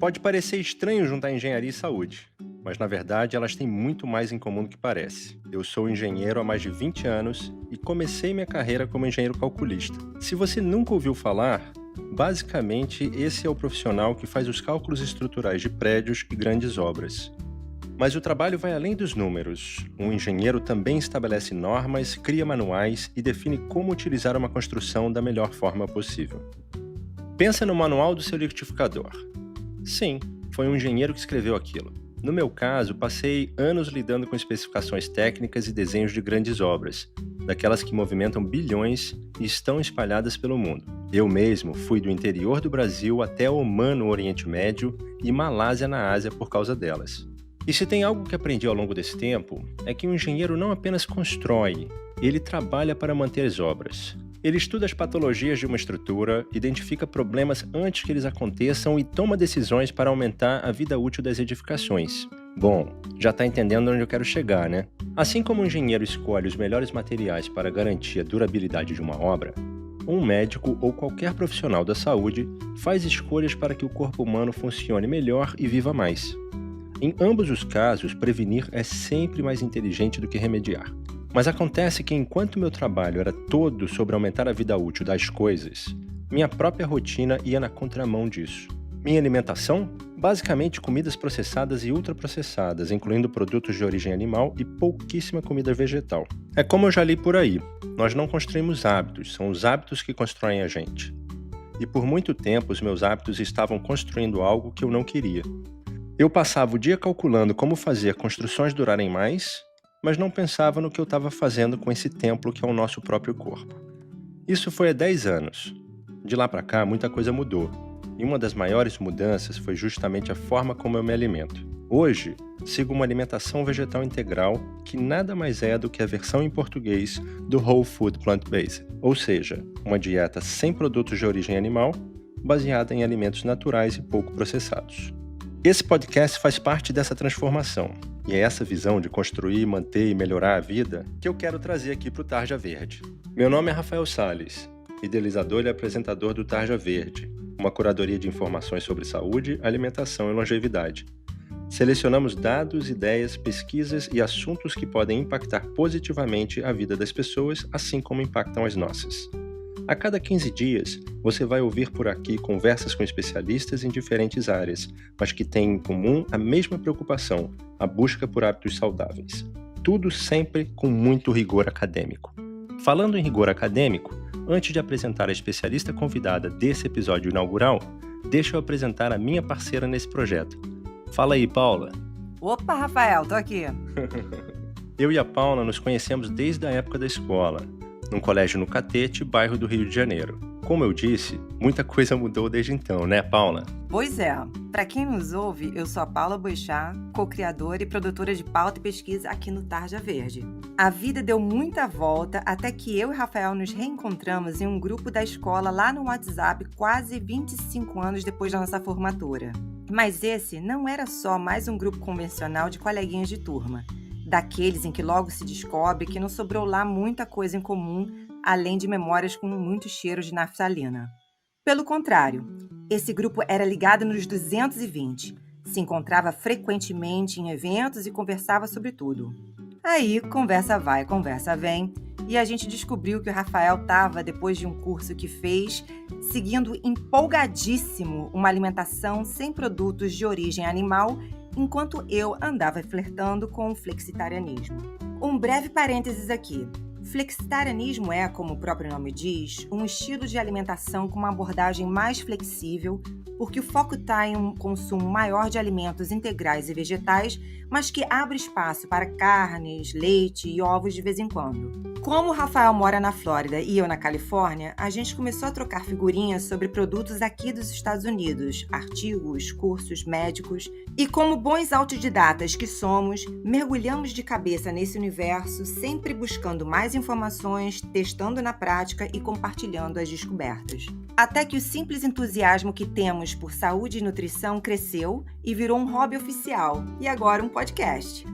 Pode parecer estranho juntar engenharia e saúde, mas na verdade elas têm muito mais em comum do que parece. Eu sou engenheiro há mais de 20 anos e comecei minha carreira como engenheiro calculista. Se você nunca ouviu falar, basicamente esse é o profissional que faz os cálculos estruturais de prédios e grandes obras. Mas o trabalho vai além dos números. Um engenheiro também estabelece normas, cria manuais e define como utilizar uma construção da melhor forma possível. Pensa no manual do seu liquidificador. Sim, foi um engenheiro que escreveu aquilo. No meu caso, passei anos lidando com especificações técnicas e desenhos de grandes obras, daquelas que movimentam bilhões e estão espalhadas pelo mundo. Eu mesmo fui do interior do Brasil até Omã no Oriente Médio e Malásia na Ásia por causa delas. E se tem algo que aprendi ao longo desse tempo, é que um engenheiro não apenas constrói, ele trabalha para manter as obras. Ele estuda as patologias de uma estrutura, identifica problemas antes que eles aconteçam e toma decisões para aumentar a vida útil das edificações. Bom, já está entendendo onde eu quero chegar, né? Assim como o engenheiro escolhe os melhores materiais para garantir a durabilidade de uma obra, um médico ou qualquer profissional da saúde faz escolhas para que o corpo humano funcione melhor e viva mais. Em ambos os casos, prevenir é sempre mais inteligente do que remediar. Mas acontece que enquanto meu trabalho era todo sobre aumentar a vida útil das coisas, minha própria rotina ia na contramão disso. Minha alimentação? Basicamente comidas processadas e ultraprocessadas, incluindo produtos de origem animal e pouquíssima comida vegetal. É como eu já li por aí, nós não construímos hábitos, são os hábitos que constroem a gente. E por muito tempo os meus hábitos estavam construindo algo que eu não queria. Eu passava o dia calculando como fazer construções durarem mais, mas não pensava no que eu estava fazendo com esse templo que é o nosso próprio corpo. Isso foi há 10 anos. De lá para cá, muita coisa mudou. E uma das maiores mudanças foi justamente a forma como eu me alimento. Hoje, sigo uma alimentação vegetal integral que nada mais é do que a versão em português do Whole Food Plant-Based, ou seja, uma dieta sem produtos de origem animal, baseada em alimentos naturais e pouco processados. Esse podcast faz parte dessa transformação, e é essa visão de construir, manter e melhorar a vida que eu quero trazer aqui para o Tarja Verde. Meu nome é Rafael Salles, idealizador e apresentador do Tarja Verde, uma curadoria de informações sobre saúde, alimentação e longevidade. Selecionamos dados, ideias, pesquisas e assuntos que podem impactar positivamente a vida das pessoas, assim como impactam as nossas. A cada 15 dias, você vai ouvir por aqui conversas com especialistas em diferentes áreas, mas que têm em comum a mesma preocupação, a busca por hábitos saudáveis. Tudo sempre com muito rigor acadêmico. Falando em rigor acadêmico, antes de apresentar a especialista convidada desse episódio inaugural, deixa eu apresentar a minha parceira nesse projeto. Fala aí, Paula. Opa, Rafael, tô aqui. Eu e a Paula nos conhecemos desde a época da escola, num colégio no Catete, bairro do Rio de Janeiro. Como eu disse, muita coisa mudou desde então, né, Paula? Pois é. Para quem nos ouve, eu sou a Paula Boixá, co-criadora e produtora de pauta e pesquisa aqui no Tarja Verde. A vida deu muita volta até que eu e Rafael nos reencontramos em um grupo da escola lá no WhatsApp quase 25 anos depois da nossa formatura. Mas esse não era só mais um grupo convencional de coleguinhas de turma, daqueles em que logo se descobre que não sobrou lá muita coisa em comum, além de memórias com muito cheiro de naftalina. Pelo contrário, esse grupo era ligado nos 220, se encontrava frequentemente em eventos e conversava sobre tudo. Aí, conversa vai, conversa vem, e a gente descobriu que o Rafael estava, depois de um curso que fez, seguindo empolgadíssimo uma alimentação sem produtos de origem animal, enquanto eu andava flertando com o flexitarianismo. Um breve parênteses aqui. Flexitarianismo é, como o próprio nome diz, um estilo de alimentação com uma abordagem mais flexível, porque o foco está em um consumo maior de alimentos integrais e vegetais, mas que abre espaço para carnes, leite e ovos de vez em quando. Como o Rafael mora na Flórida e eu na Califórnia, a gente começou a trocar figurinhas sobre produtos aqui dos Estados Unidos, artigos, cursos médicos, e como bons autodidatas que somos, mergulhamos de cabeça nesse universo, sempre buscando mais informações, testando na prática e compartilhando as descobertas. Até que o simples entusiasmo que temos por saúde e nutrição cresceu e virou um hobby oficial, e agora um podcast.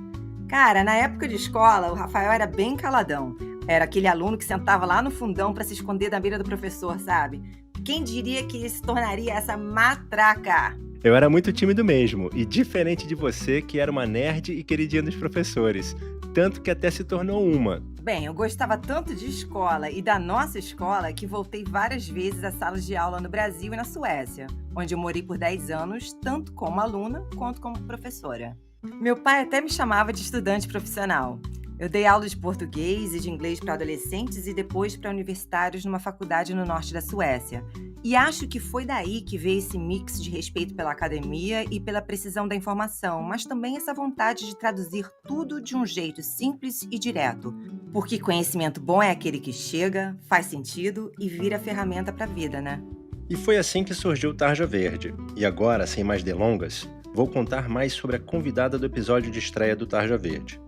Cara, na época de escola, o Rafael era bem caladão. Era aquele aluno que sentava lá no fundão para se esconder da beira do professor, sabe? Quem diria que ele se tornaria essa matraca? Eu era muito tímido mesmo, e diferente de você, que era uma nerd e queridinha dos professores. Tanto que até se tornou uma. Bem, eu gostava tanto de escola e da nossa escola que voltei várias vezes a salas de aula no Brasil e na Suécia, onde eu morei por 10 anos, tanto como aluna quanto como professora. Meu pai até me chamava de estudante profissional. Eu dei aula de português e de inglês para adolescentes e depois para universitários numa faculdade no norte da Suécia. E acho que foi daí que veio esse mix de respeito pela academia e pela precisão da informação, mas também essa vontade de traduzir tudo de um jeito simples e direto. Porque conhecimento bom é aquele que chega, faz sentido e vira ferramenta para a vida, né? E foi assim que surgiu o Tarja Verde. E agora, sem mais delongas, vou contar mais sobre a convidada do episódio de estreia do Tarja Verde.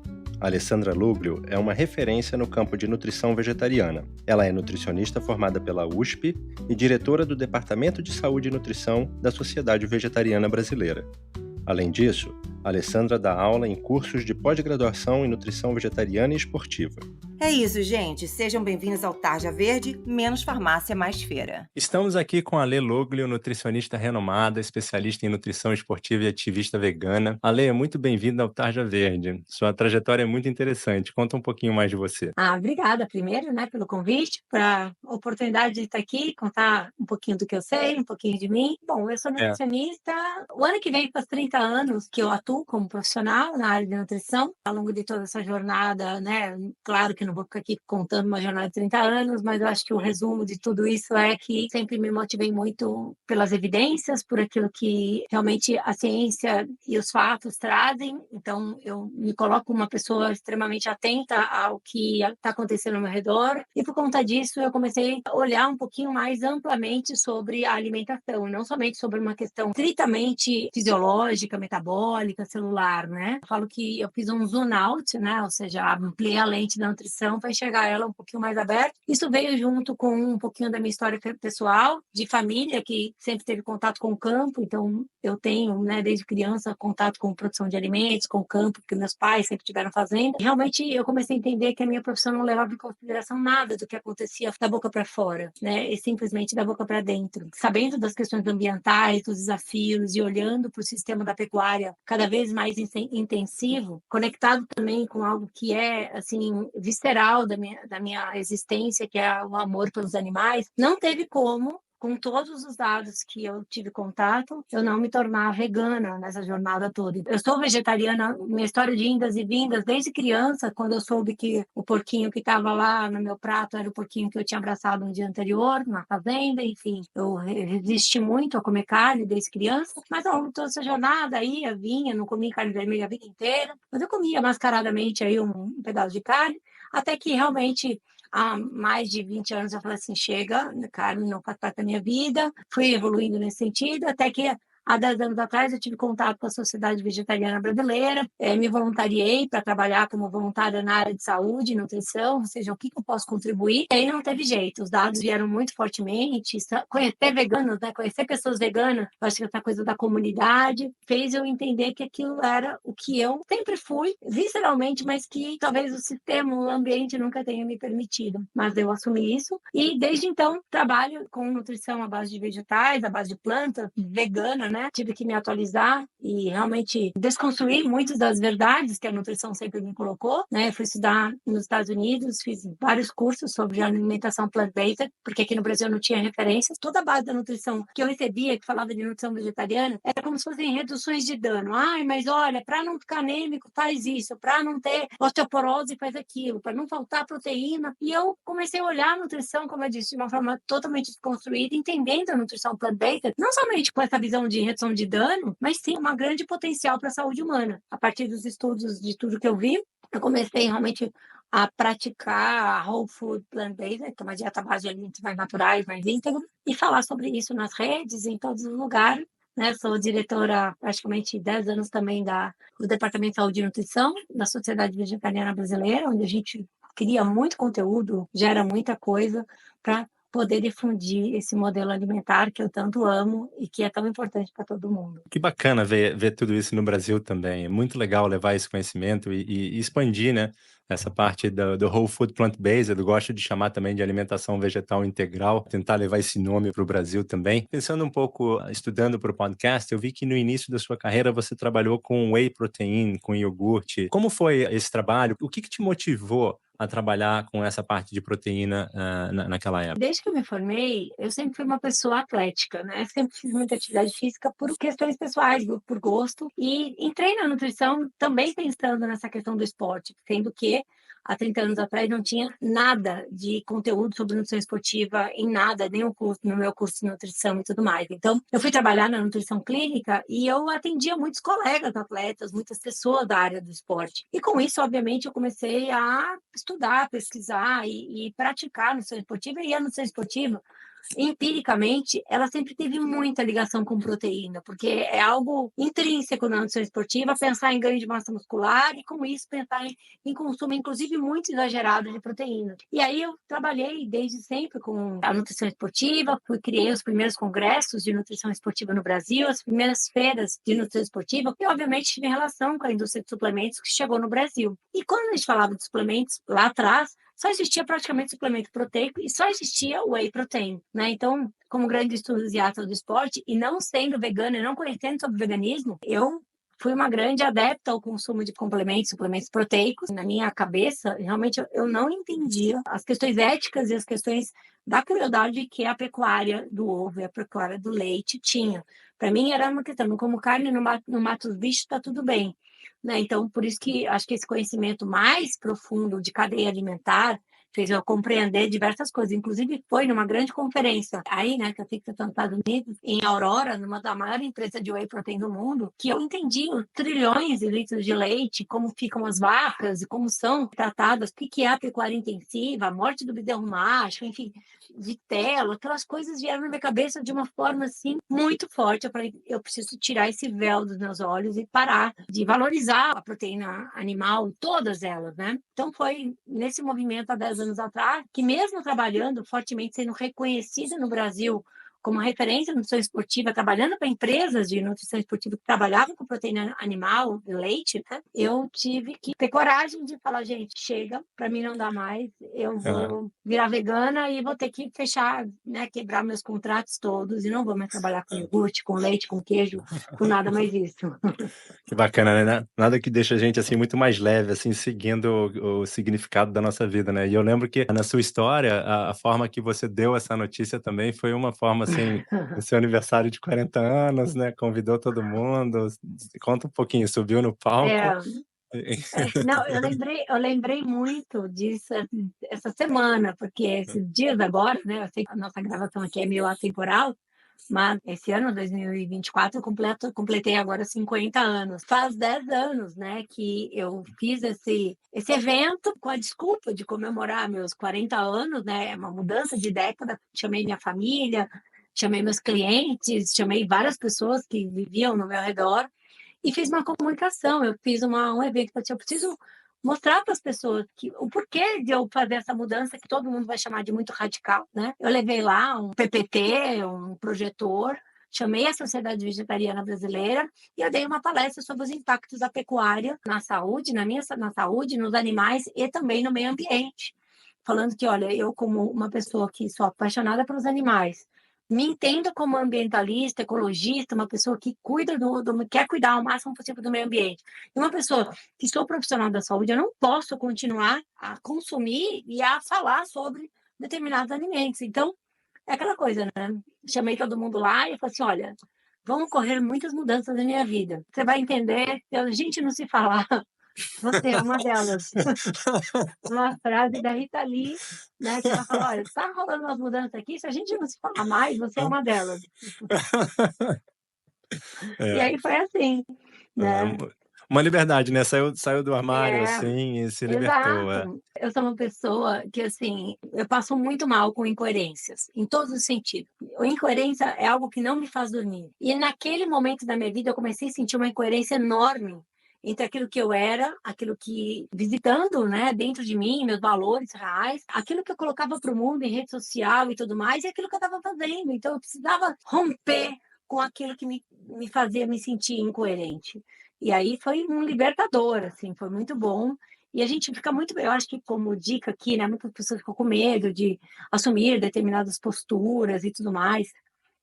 A Alessandra Luglio é uma referência no campo de nutrição vegetariana. Ela é nutricionista formada pela USP e diretora do Departamento de Saúde e Nutrição da Sociedade Vegetariana Brasileira. Além disso, a Alessandra dá aula em cursos de pós-graduação em nutrição vegetariana e esportiva. É isso, gente. Sejam bem-vindos ao Tarja Verde, menos farmácia, mais feira. Estamos aqui com a Ale Luglio, nutricionista renomada, especialista em nutrição esportiva e ativista vegana. Ale, muito bem-vinda ao Tarja Verde. Sua trajetória é muito interessante. Conta um pouquinho mais de você. Obrigada primeiro, né, pelo convite, para a oportunidade de estar aqui, contar um pouquinho do que eu sei, um pouquinho de mim. Bom, eu sou nutricionista. O ano que vem faz 30 anos que eu atuo como profissional na área de nutrição. Ao longo de toda essa jornada, né, claro que não vou ficar aqui contando uma jornada de 30 anos, mas eu acho que o resumo de tudo isso é que sempre me motivei muito pelas evidências, por aquilo que realmente a ciência e os fatos trazem. Então, eu me coloco como uma pessoa extremamente atenta ao que está acontecendo ao meu redor, e por conta disso eu comecei a olhar um pouquinho mais amplamente sobre a alimentação, não somente sobre uma questão estritamente fisiológica, metabólica, celular, né? Eu falo que eu fiz um zoom out, né? Ou seja, ampliei a lente da nutrição para enxergar ela um pouquinho mais aberta. Isso veio junto com um pouquinho da minha história pessoal, de família, que sempre teve contato com o campo, então eu tenho, né, desde criança, contato com produção de alimentos, com o campo, porque meus pais sempre tiveram fazenda. E realmente eu comecei a entender que a minha profissão não levava em consideração nada do que acontecia da boca para fora, né, e simplesmente da boca para dentro. Sabendo das questões ambientais, dos desafios e olhando para o sistema da pecuária cada vez mais intensivo, conectado também com algo que é, assim, visceral da minha existência, que é o amor pelos animais, não teve como, com todos os dados que eu tive contato, eu não me tornar vegana nessa jornada toda. Eu sou vegetariana, minha história de indas e vindas, desde criança, quando eu soube que o porquinho que estava lá no meu prato era o porquinho que eu tinha abraçado no dia anterior, na fazenda, enfim. Eu resisti muito a comer carne desde criança, mas ao longo de toda essa jornada, ia, vinha, não comi carne vermelha a vida inteira, mas eu comia mascaradamente aí um pedaço de carne, até que realmente há mais de 20 anos eu falei assim, chega, carne não faz parte da minha vida, fui evoluindo nesse sentido, até que há 10 anos atrás eu tive contato com a Sociedade Vegetariana Brasileira, me voluntariei para trabalhar como voluntária na área de saúde e nutrição, ou seja, o que eu posso contribuir, e aí não teve jeito, os dados vieram muito fortemente, conhecer veganos, né, conhecer pessoas veganas, eu acho que essa coisa da comunidade fez eu entender que aquilo era o que eu sempre fui, visceralmente, mas que talvez o sistema, o ambiente nunca tenha me permitido, mas eu assumi isso, e desde então trabalho com nutrição à base de vegetais, à base de plantas, vegana, né? Tive que me atualizar e realmente desconstruir muitas das verdades que a nutrição sempre me colocou, né? Fui estudar nos Estados Unidos, fiz vários cursos sobre alimentação plant-based, porque aqui no Brasil não tinha referências. Toda a base da nutrição que eu recebia, que falava de nutrição vegetariana, era como se fossem reduções de dano. Ai, mas olha, para não ficar anêmico, faz isso, para não ter osteoporose, faz aquilo, para não faltar proteína. E eu comecei a olhar a nutrição, como eu disse, de uma forma totalmente desconstruída, entendendo a nutrição plant-based, não somente com essa visão de redução de dano, mas sim um grande potencial para a saúde humana. A partir dos estudos de tudo que eu vi, eu comecei realmente a praticar a whole food plant-based, que é uma dieta à base de alimentos mais naturais, mais íntegros, e falar sobre isso nas redes, em todos os lugares. Né? Sou diretora há praticamente 10 anos também do Departamento de Saúde e Nutrição da Sociedade Vegetariana Brasileira, onde a gente cria muito conteúdo, gera muita coisa para poder difundir esse modelo alimentar que eu tanto amo e que é tão importante para todo mundo. Que bacana ver tudo isso no Brasil também. É muito legal levar esse conhecimento e expandir, né, essa parte do whole food plant-based. Eu gosto de chamar também de alimentação vegetal integral, tentar levar esse nome para o Brasil também. Pensando um pouco, estudando para o podcast, eu vi que no início da sua carreira você trabalhou com whey protein, com iogurte. Como foi esse trabalho? O que te motivou a trabalhar com essa parte de proteína naquela época? Desde que eu me formei, eu sempre fui uma pessoa atlética, né? Sempre fiz muita atividade física por questões pessoais, por gosto. E entrei na nutrição também pensando nessa questão do esporte, sendo que há 30 anos atrás não tinha nada de conteúdo sobre nutrição esportiva em nada, nem no meu curso de nutrição e tudo mais. Então, eu fui trabalhar na nutrição clínica e eu atendia muitos colegas atletas, muitas pessoas da área do esporte. E com isso, obviamente, eu comecei a estudar, pesquisar e praticar a nutrição esportiva. E a nutrição esportiva, empiricamente, ela sempre teve muita ligação com proteína, porque é algo intrínseco na nutrição esportiva pensar em ganho de massa muscular e, com isso, pensar em consumo, inclusive, muito exagerado de proteína. E aí eu trabalhei desde sempre com a nutrição esportiva, criei os primeiros congressos de nutrição esportiva no Brasil, as primeiras feiras de nutrição esportiva, e, obviamente, tive relação com a indústria de suplementos que chegou no Brasil. E quando a gente falava de suplementos lá atrás, só existia praticamente suplemento proteico e só existia o whey protein, né? Então, como grande entusiasta do esporte e não sendo vegana e não conhecendo sobre veganismo, eu fui uma grande adepta ao consumo de complementos, suplementos proteicos. Na minha cabeça, realmente eu não entendia as questões éticas e as questões da crueldade que a pecuária do ovo e a pecuária do leite tinha. Para mim era uma questão, como carne não mata os bichos, está tudo bem. Né? Então, por isso que acho que esse conhecimento mais profundo de cadeia alimentar fez eu compreender diversas coisas. Inclusive, foi numa grande conferência aí, né, que eu fiz nos Estados Unidos, em Aurora, numa da maior empresa de whey protein do mundo, que eu entendi os trilhões de litros de leite, como ficam as vacas e como são tratadas, o que é a pecuária intensiva, a morte do bezerro macho, enfim, vitelo, aquelas coisas vieram na minha cabeça de uma forma, assim, muito forte. Eu falei, eu preciso tirar esse véu dos meus olhos e parar de valorizar a proteína animal, todas elas, né? Então, foi nesse movimento, há 10 anos atrás, que mesmo trabalhando fortemente, sendo reconhecida no Brasil como referência em nutrição esportiva, trabalhando para empresas de nutrição esportiva que trabalhavam com proteína animal, leite, né? Eu tive que ter coragem de falar, gente, chega, para mim não dá mais, eu vou virar vegana e vou ter que fechar, né, quebrar meus contratos todos e não vou mais trabalhar com iogurte, com leite, com queijo, com nada mais isso. Que bacana, né? Nada que deixa a gente, assim, muito mais leve, assim, seguindo o significado da nossa vida, né? E eu lembro que na sua história, a forma que você deu essa notícia também foi uma forma, assim, no seu aniversário de 40 anos, né? Convidou todo mundo. Conta um pouquinho, subiu no palco. Não, eu lembrei muito disso essa semana, porque esses dias agora, né? Eu sei que a nossa gravação aqui é meio atemporal, mas esse ano, 2024, eu completei agora 50 anos. Faz 10 anos, né, que eu fiz esse evento com a desculpa de comemorar meus 40 anos, né? É uma mudança de década. Chamei minha família, chamei meus clientes, chamei várias pessoas que viviam no meu redor e fiz uma comunicação. Eu fiz um evento que eu preciso mostrar para as pessoas o porquê de eu fazer essa mudança que todo mundo vai chamar de muito radical, né? Eu levei lá um PPT, um projetor, chamei a Sociedade Vegetariana Brasileira e eu dei uma palestra sobre os impactos da pecuária na saúde, na saúde, nos animais e também no meio ambiente. Falando que, olha, eu como uma pessoa que sou apaixonada pelos animais, me entendo como ambientalista, ecologista, uma pessoa que quer cuidar ao máximo possível do meio ambiente. E uma pessoa que sou profissional da saúde, eu não posso continuar a consumir e a falar sobre determinados alimentos. Então, é aquela coisa, né? Chamei todo mundo lá e falei assim, olha, vão ocorrer muitas mudanças na minha vida. Você vai entender, se a gente não se falar, você é uma delas. Uma frase da Rita Lee, né? Que ela falou, olha, tá rolando umas mudanças aqui, se a gente não se falar mais, você é uma delas. E aí foi assim, né? Uma liberdade, né? Saiu do armário, assim, e se libertou. Exato. Eu sou uma pessoa que, assim, eu passo muito mal com incoerências, em todos os sentidos. A incoerência é algo que não me faz dormir. E naquele momento da minha vida, eu comecei a sentir uma incoerência enorme entre aquilo que eu era, aquilo que visitando, né, dentro de mim, meus valores reais, aquilo que eu colocava para o mundo em rede social e tudo mais, e aquilo que eu estava fazendo. Então eu precisava romper com aquilo que me fazia me sentir incoerente. E aí foi um libertador, assim, foi muito bom. E a gente fica muito, eu acho que como dica aqui, né, muitas pessoas ficam com medo de assumir determinadas posturas e tudo mais.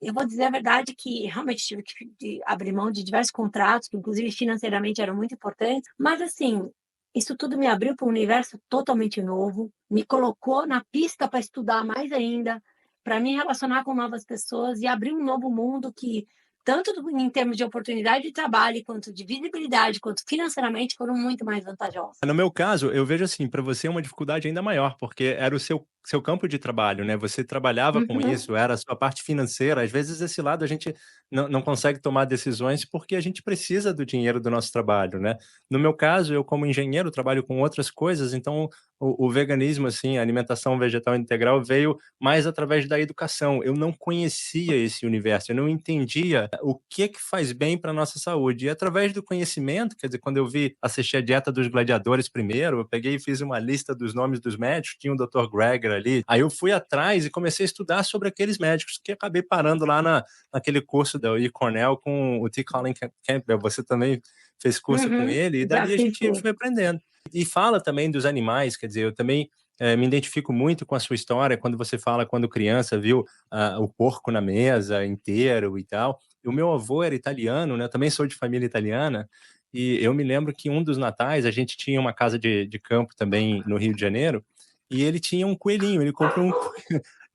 Eu vou dizer a verdade que realmente tive que abrir mão de diversos contratos, que inclusive financeiramente eram muito importantes, mas assim, isso tudo me abriu para um universo totalmente novo, me colocou na pista para estudar mais ainda, para me relacionar com novas pessoas e abrir um novo mundo que, tanto em termos de oportunidade de trabalho, quanto de visibilidade, quanto financeiramente, foram muito mais vantajosos. No meu caso, eu vejo assim, para você é uma dificuldade ainda maior, porque era o seu campo de trabalho, né, você trabalhava com Uhum. isso, era a sua parte financeira, às vezes esse lado a gente não consegue tomar decisões, porque a gente precisa do dinheiro do nosso trabalho, né. No meu caso, eu como engenheiro trabalho com outras coisas, então o veganismo, assim, a alimentação vegetal integral veio mais através da educação, eu não conhecia esse universo, eu não entendia o que faz bem para nossa saúde, e através do conhecimento, quer dizer, quando eu assisti a Dieta dos Gladiadores primeiro, eu peguei e fiz uma lista dos nomes dos médicos, tinha o Dr. Greger ali, aí eu fui atrás e comecei a estudar sobre aqueles médicos, que acabei parando lá naquele curso da U Cornell com o T. Colin Campbell, você também fez curso com Uhum. ele, e Já dali a fiz gente curso. foi aprendendo. E fala também dos animais, quer dizer, eu também me identifico muito com a sua história, quando você fala quando criança viu o porco na mesa inteiro e tal. E o meu avô era italiano, né? Eu também sou de família italiana, e eu me lembro que um dos natais a gente tinha uma casa de campo também no Rio de Janeiro, e ele tinha um coelhinho, ele comprou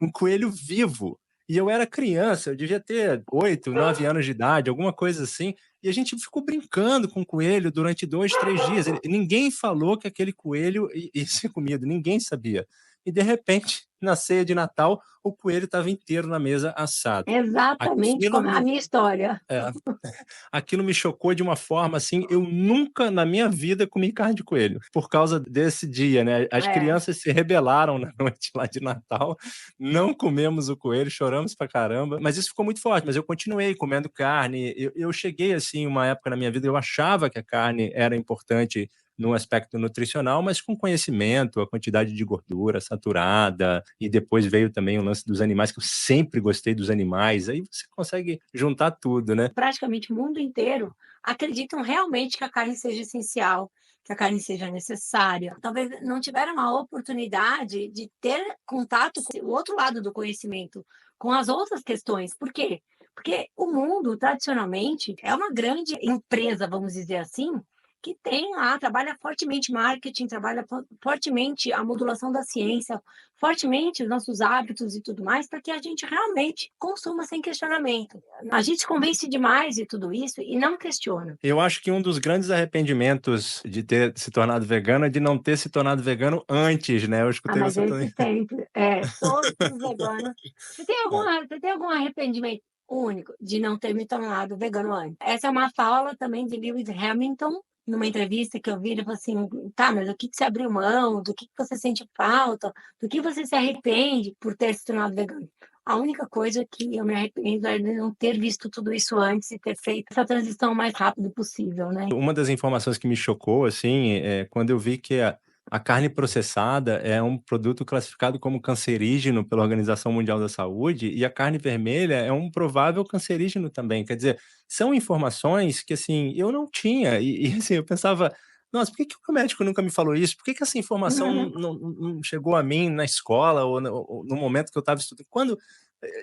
um coelho vivo. E eu era criança, eu devia ter 8, 9 anos de idade, alguma coisa assim, e a gente ficou brincando com o coelho durante 2, 3 dias. Ninguém falou que aquele coelho ia ser comido, ninguém sabia. E de repente, na ceia de Natal, o coelho estava inteiro na mesa assado. Exatamente Aquilo como a me minha história. é, aquilo me chocou de uma forma, assim, eu nunca na minha vida comi carne de coelho, por causa desse dia, né. As É. crianças se rebelaram na noite lá de Natal, não comemos o coelho, choramos pra caramba, mas isso ficou muito forte, mas eu continuei comendo carne. Eu cheguei, assim, uma época na minha vida, eu achava que a carne era importante no aspecto nutricional, mas com conhecimento, a quantidade de gordura saturada, e depois veio também o lance dos animais, que eu sempre gostei dos animais, aí você consegue juntar tudo, né. Praticamente o mundo inteiro acreditam realmente que a carne seja essencial, que a carne seja necessária. Talvez não tiveram a oportunidade de ter contato com o outro lado do conhecimento, com as outras questões. Por quê? Porque o mundo, tradicionalmente, é uma grande empresa, vamos dizer assim, que tem lá, trabalha fortemente marketing, trabalha fortemente a modulação da ciência, fortemente os nossos hábitos e tudo mais, para que a gente realmente consuma sem questionamento. A gente se convence demais de tudo isso e não questiona. Eu acho que um dos grandes arrependimentos de ter se tornado vegano é de não ter se tornado vegano antes, né, eu Ah, escutei mas você também. esse sempre, todos os veganos. Você tem algum arrependimento único de não ter me tornado vegano antes? Essa é uma fala também de Lewis Hamilton, numa entrevista que eu vi, ele falou assim: tá, mas do que você abriu mão? Do que você sente falta? Do que você se arrepende por ter se tornado vegano? A única coisa que eu me arrependo é de não ter visto tudo isso antes e ter feito essa transição o mais rápido possível, né? Uma das informações que me chocou, assim, é quando eu vi que a carne processada é um produto classificado como cancerígeno pela Organização Mundial da Saúde, e a carne vermelha é um provável cancerígeno também. Quer dizer, são informações que, assim, eu não tinha, assim, eu pensava: "Nossa, por que que o médico nunca me falou isso? Por que que essa informação não chegou a mim na escola ou no momento que eu estava estudando?"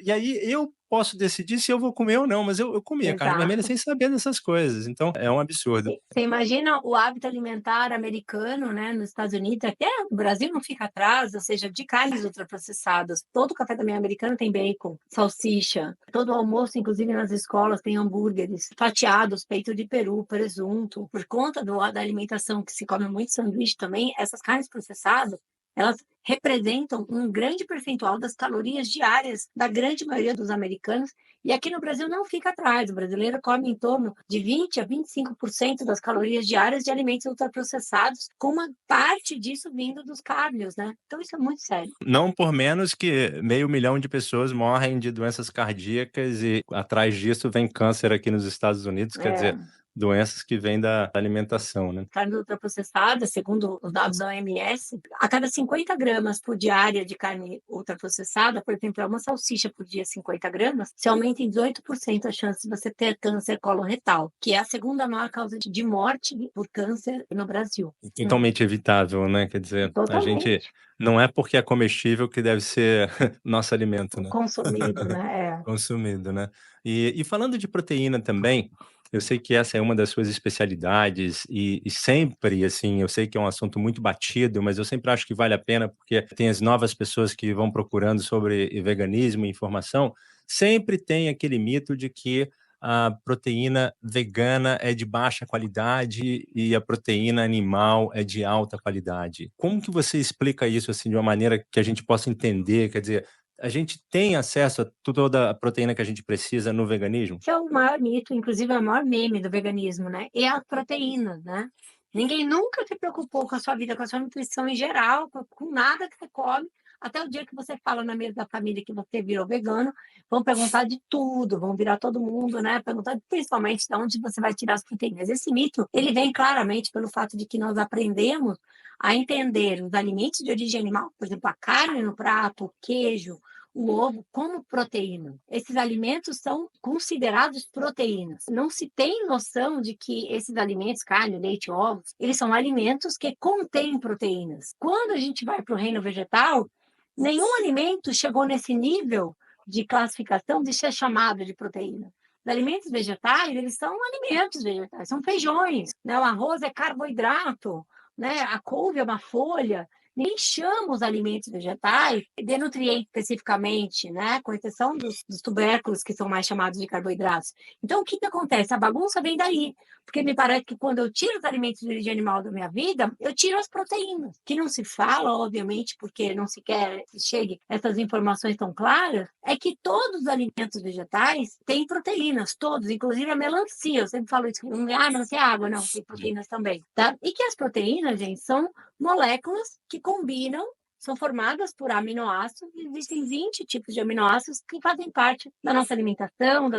E aí eu posso decidir se eu vou comer ou não, mas eu comi a carne vermelha Exato. sem saber dessas coisas, então é um absurdo. Você imagina o hábito alimentar americano, né, nos Estados Unidos, até o Brasil não fica atrás, ou seja, de carnes ultraprocessadas. Todo café da manhã americano tem bacon, salsicha. Todo almoço, inclusive nas escolas, tem hambúrgueres fatiados, peito de peru, presunto. Por conta da alimentação que se come muito sanduíche também, essas carnes processadas, elas representam um grande percentual das calorias diárias da grande maioria dos americanos, e aqui no Brasil não fica atrás. O brasileiro come em torno de 20 a 25% das calorias diárias de alimentos ultraprocessados, com uma parte disso vindo dos carnes, né? Então isso é muito sério. Não por menos que 500.000 de pessoas morrem de doenças cardíacas, e atrás disso vem câncer aqui nos Estados Unidos, quer É, dizer, doenças que vêm da alimentação, né? Carne ultraprocessada, segundo os dados da OMS, a cada 50 gramas por diária de carne ultraprocessada, por exemplo, uma salsicha por dia, 50 gramas, se aumenta em 18% a chance de você ter câncer coloretal, que é a segunda maior causa de morte por câncer no Brasil. Totalmente evitável, né? Quer dizer, a gente Totalmente não é porque é comestível que deve ser nosso alimento, né? consumido, né? Consumido, né. E falando de proteína também, eu sei que essa é uma das suas especialidades e sempre, assim, eu sei que é um assunto muito batido, mas eu sempre acho que vale a pena, porque tem as novas pessoas que vão procurando sobre veganismo e informação, sempre tem aquele mito de que a proteína vegana é de baixa qualidade e a proteína animal é de alta qualidade. Como que você explica isso, assim, de uma maneira que a gente possa entender? Quer dizer, a gente tem acesso a toda a proteína que a gente precisa no veganismo? Que é o maior mito, inclusive é o maior meme do veganismo, né? É a proteína, né? Ninguém nunca se preocupou com a sua vida, com a sua nutrição em geral, com nada que você come. Até o dia que você fala na mesa da família que você virou vegano, vão perguntar de tudo, vão virar todo mundo, né? Perguntar principalmente de onde você vai tirar as proteínas. Esse mito, ele vem claramente pelo fato de que nós aprendemos a entender os alimentos de origem animal, por exemplo, a carne no prato, o queijo, o ovo como proteína. Esses alimentos são considerados proteínas. Não se tem noção de que esses alimentos, carne, leite, ovos, eles são alimentos que contêm proteínas. Quando a gente vai para o reino vegetal, nenhum alimento chegou nesse nível de classificação de ser chamado de proteína. Os alimentos vegetais, eles são alimentos vegetais, são feijões, né? O arroz é carboidrato, né? A couve é uma folha. Nem chama os alimentos vegetais de nutrientes especificamente, né? Com exceção dos tubérculos, que são mais chamados de carboidratos. Então, o que acontece? A bagunça vem daí, porque me parece que quando eu tiro os alimentos de origem animal da minha vida, eu tiro as proteínas, que não se fala, obviamente, porque não se quer que chegue essas informações tão claras, é que todos os alimentos vegetais têm proteínas, todos, inclusive a melancia. Eu sempre falo isso, melancia é água, não, tem proteínas também, tá? E que as proteínas, gente, são moléculas que combinam, são formadas por aminoácidos, existem 20 tipos de aminoácidos que fazem parte da nossa alimentação,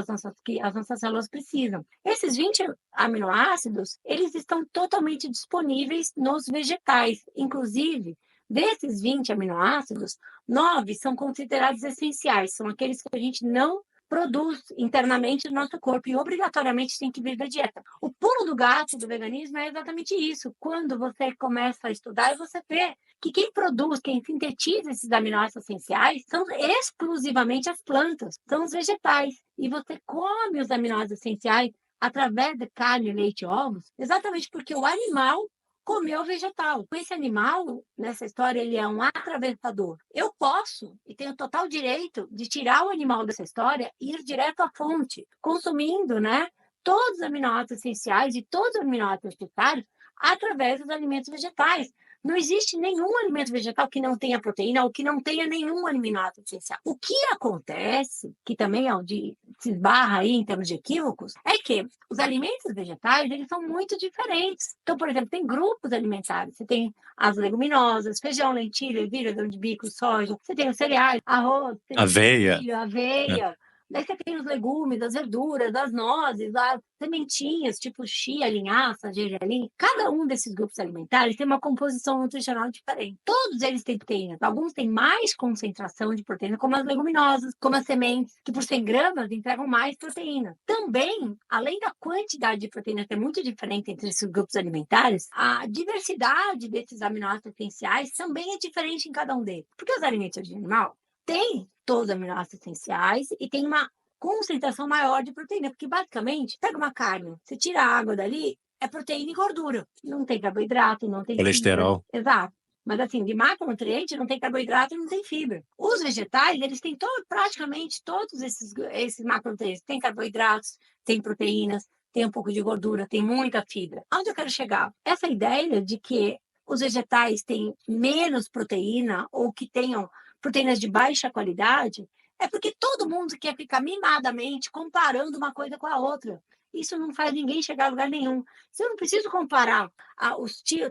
que as nossas células precisam. Esses 20 aminoácidos, eles estão totalmente disponíveis nos vegetais, inclusive, desses 20 aminoácidos, 9 são considerados essenciais, são aqueles que a gente não produz internamente no nosso corpo e obrigatoriamente tem que vir da dieta. O pulo do gato do veganismo é exatamente isso. Quando você começa a estudar, você vê que quem produz, quem sintetiza esses aminoácidos essenciais são exclusivamente as plantas, são os vegetais. E você come os aminoácidos essenciais através de carne, leite e ovos, exatamente porque o animal comeu o vegetal. Esse animal, nessa história, ele é um atravessador. Eu posso e tenho total direito de tirar o animal dessa história e ir direto à fonte, consumindo, né, todos os aminoácidos essenciais e todos os aminoácidos necessários através dos alimentos vegetais. Não existe nenhum alimento vegetal que não tenha proteína ou que não tenha nenhum aminoácido essencial. O que acontece, que também é onde se esbarra aí em termos de equívocos, é que os alimentos vegetais, eles são muito diferentes. Então, por exemplo, tem grupos alimentares. Você tem as leguminosas, feijão, lentilha, ervilha, grão de bico, soja. Você tem os cereais, arroz, Aveia, milho, né. aveia. Daí você tem os legumes, as verduras, as nozes, as sementinhas, tipo chia, linhaça, gergelim. Cada um desses grupos alimentares tem uma composição nutricional diferente. Todos eles têm proteínas. Alguns têm mais concentração de proteína, como as leguminosas, como as sementes, que por 100 gramas entregam mais proteína. Também, além da quantidade de proteína ser muito diferente entre esses grupos alimentares, a diversidade desses aminoácidos essenciais também é diferente em cada um deles. Porque os alimentos de animal têm todos os aminoácidos essenciais e tem uma concentração maior de proteína, porque basicamente, pega uma carne, você tira a água dali, é proteína e gordura. Não tem carboidrato, não tem fibra. Colesterol. Exato. Mas assim, de macronutriente não tem carboidrato e não tem fibra. Os vegetais, eles têm praticamente todos esses macronutrientes. Tem carboidratos, tem proteínas, tem um pouco de gordura, tem muita fibra. Onde eu quero chegar? Essa ideia de que os vegetais têm menos proteína ou que tenham proteínas de baixa qualidade, é porque todo mundo quer ficar mimadamente comparando uma coisa com a outra. isso não faz ninguém chegar a lugar nenhum. Se eu não preciso comparar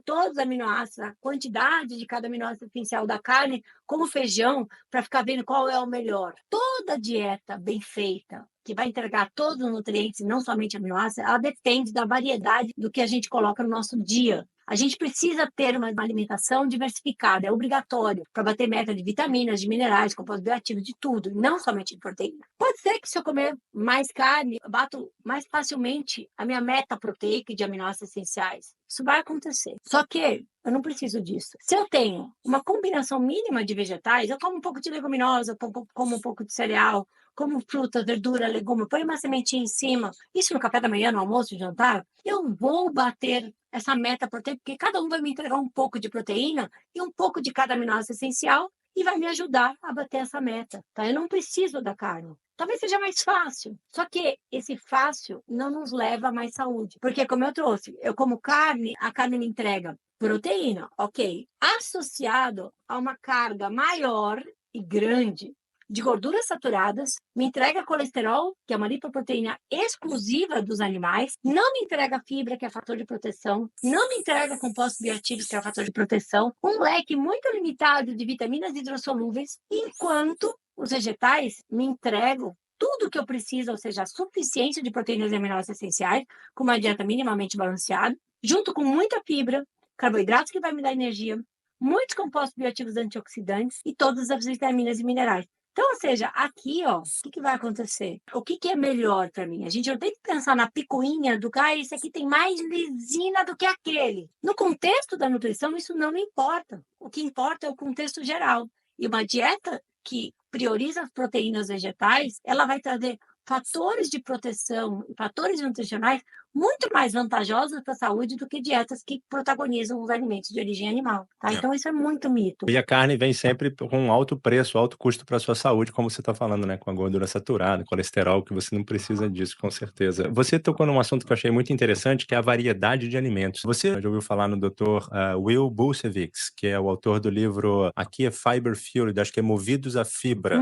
todos os aminoácidos, a quantidade de cada aminoácido essencial da carne com o feijão, para ficar vendo qual é o melhor. Toda dieta bem feita, que vai entregar todos os nutrientes, não somente aminoácidos, ela depende da variedade do que a gente coloca no nosso dia. A gente precisa ter uma alimentação diversificada, é obrigatório, para bater meta de vitaminas, de minerais, compostos bioativos, de tudo, não somente de proteína. Pode ser que se eu comer mais carne, eu bato mais facilmente a minha meta proteica de aminoácidos essenciais. Isso vai acontecer. Só que eu não preciso disso. Se eu tenho uma combinação mínima de vegetais, eu como um pouco de leguminosa, como um pouco de cereal, como fruta, verdura, legume, põe uma sementinha em cima, isso no café da manhã, no almoço, no jantar, eu vou bater essa meta proteica, porque cada um vai me entregar um pouco de proteína e um pouco de cada aminoácido essencial e vai me ajudar a bater essa meta, tá? Eu não preciso da carne. Talvez seja mais fácil. Só que esse fácil não nos leva a mais saúde. Porque, como eu trouxe, eu como carne, a carne me entrega proteína, ok. Associado a uma carga maior e grande de gorduras saturadas, me entrega colesterol, que é uma lipoproteína exclusiva dos animais, não me entrega fibra, que é fator de proteção, não me entrega compostos bioativos, que é fator de proteção, um leque muito limitado de vitaminas hidrossolúveis, enquanto os vegetais me entregam tudo o que eu preciso, ou seja, a suficiência de proteínas e aminoácidos essenciais, com uma dieta minimamente balanceada, junto com muita fibra, carboidratos que vai me dar energia, muitos compostos bioativos antioxidantes e todas as vitaminas e minerais. Então, ou seja, aqui, ó, o que vai acontecer? O que é melhor para mim? A gente não tem que pensar na picuinha do cara, esse aqui tem mais lisina do que aquele. No contexto da nutrição, isso não importa. O que importa é o contexto geral. E uma dieta que prioriza as proteínas vegetais, ela vai trazer fatores de proteção e fatores nutricionais muito mais vantajosos para a saúde do que dietas que protagonizam os alimentos de origem animal, tá? Então isso é muito mito. E a carne vem sempre com um alto preço, alto custo para a sua saúde, como você está falando, né? Com a gordura saturada, colesterol, que você não precisa disso, com certeza. Você tocou num assunto que eu achei muito interessante, que é a variedade de alimentos. Você já ouviu falar no Dr. Will Bulsiewicz, que é o autor do livro Aqui é Fiber Fueled, acho que é Movidos à Fibra.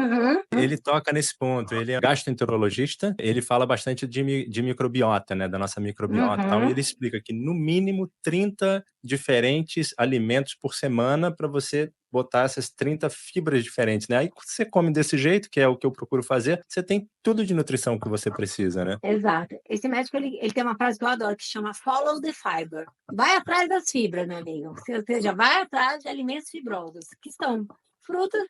Ele toca nesse ponto, ele é gastroenterologista, ele fala bastante de microbiota, né, da nossa microbiota e tal, e ele explica que no mínimo 30 diferentes alimentos por semana para você botar essas 30 fibras diferentes, né? Aí você come desse jeito, que é o que eu procuro fazer, você tem tudo de nutrição que você precisa, né? Exato. Esse médico, ele tem uma frase que eu adoro, que chama Follow the Fiber. Vai atrás das fibras, meu amigo. Ou seja, vai atrás de alimentos fibrosos, que são frutas,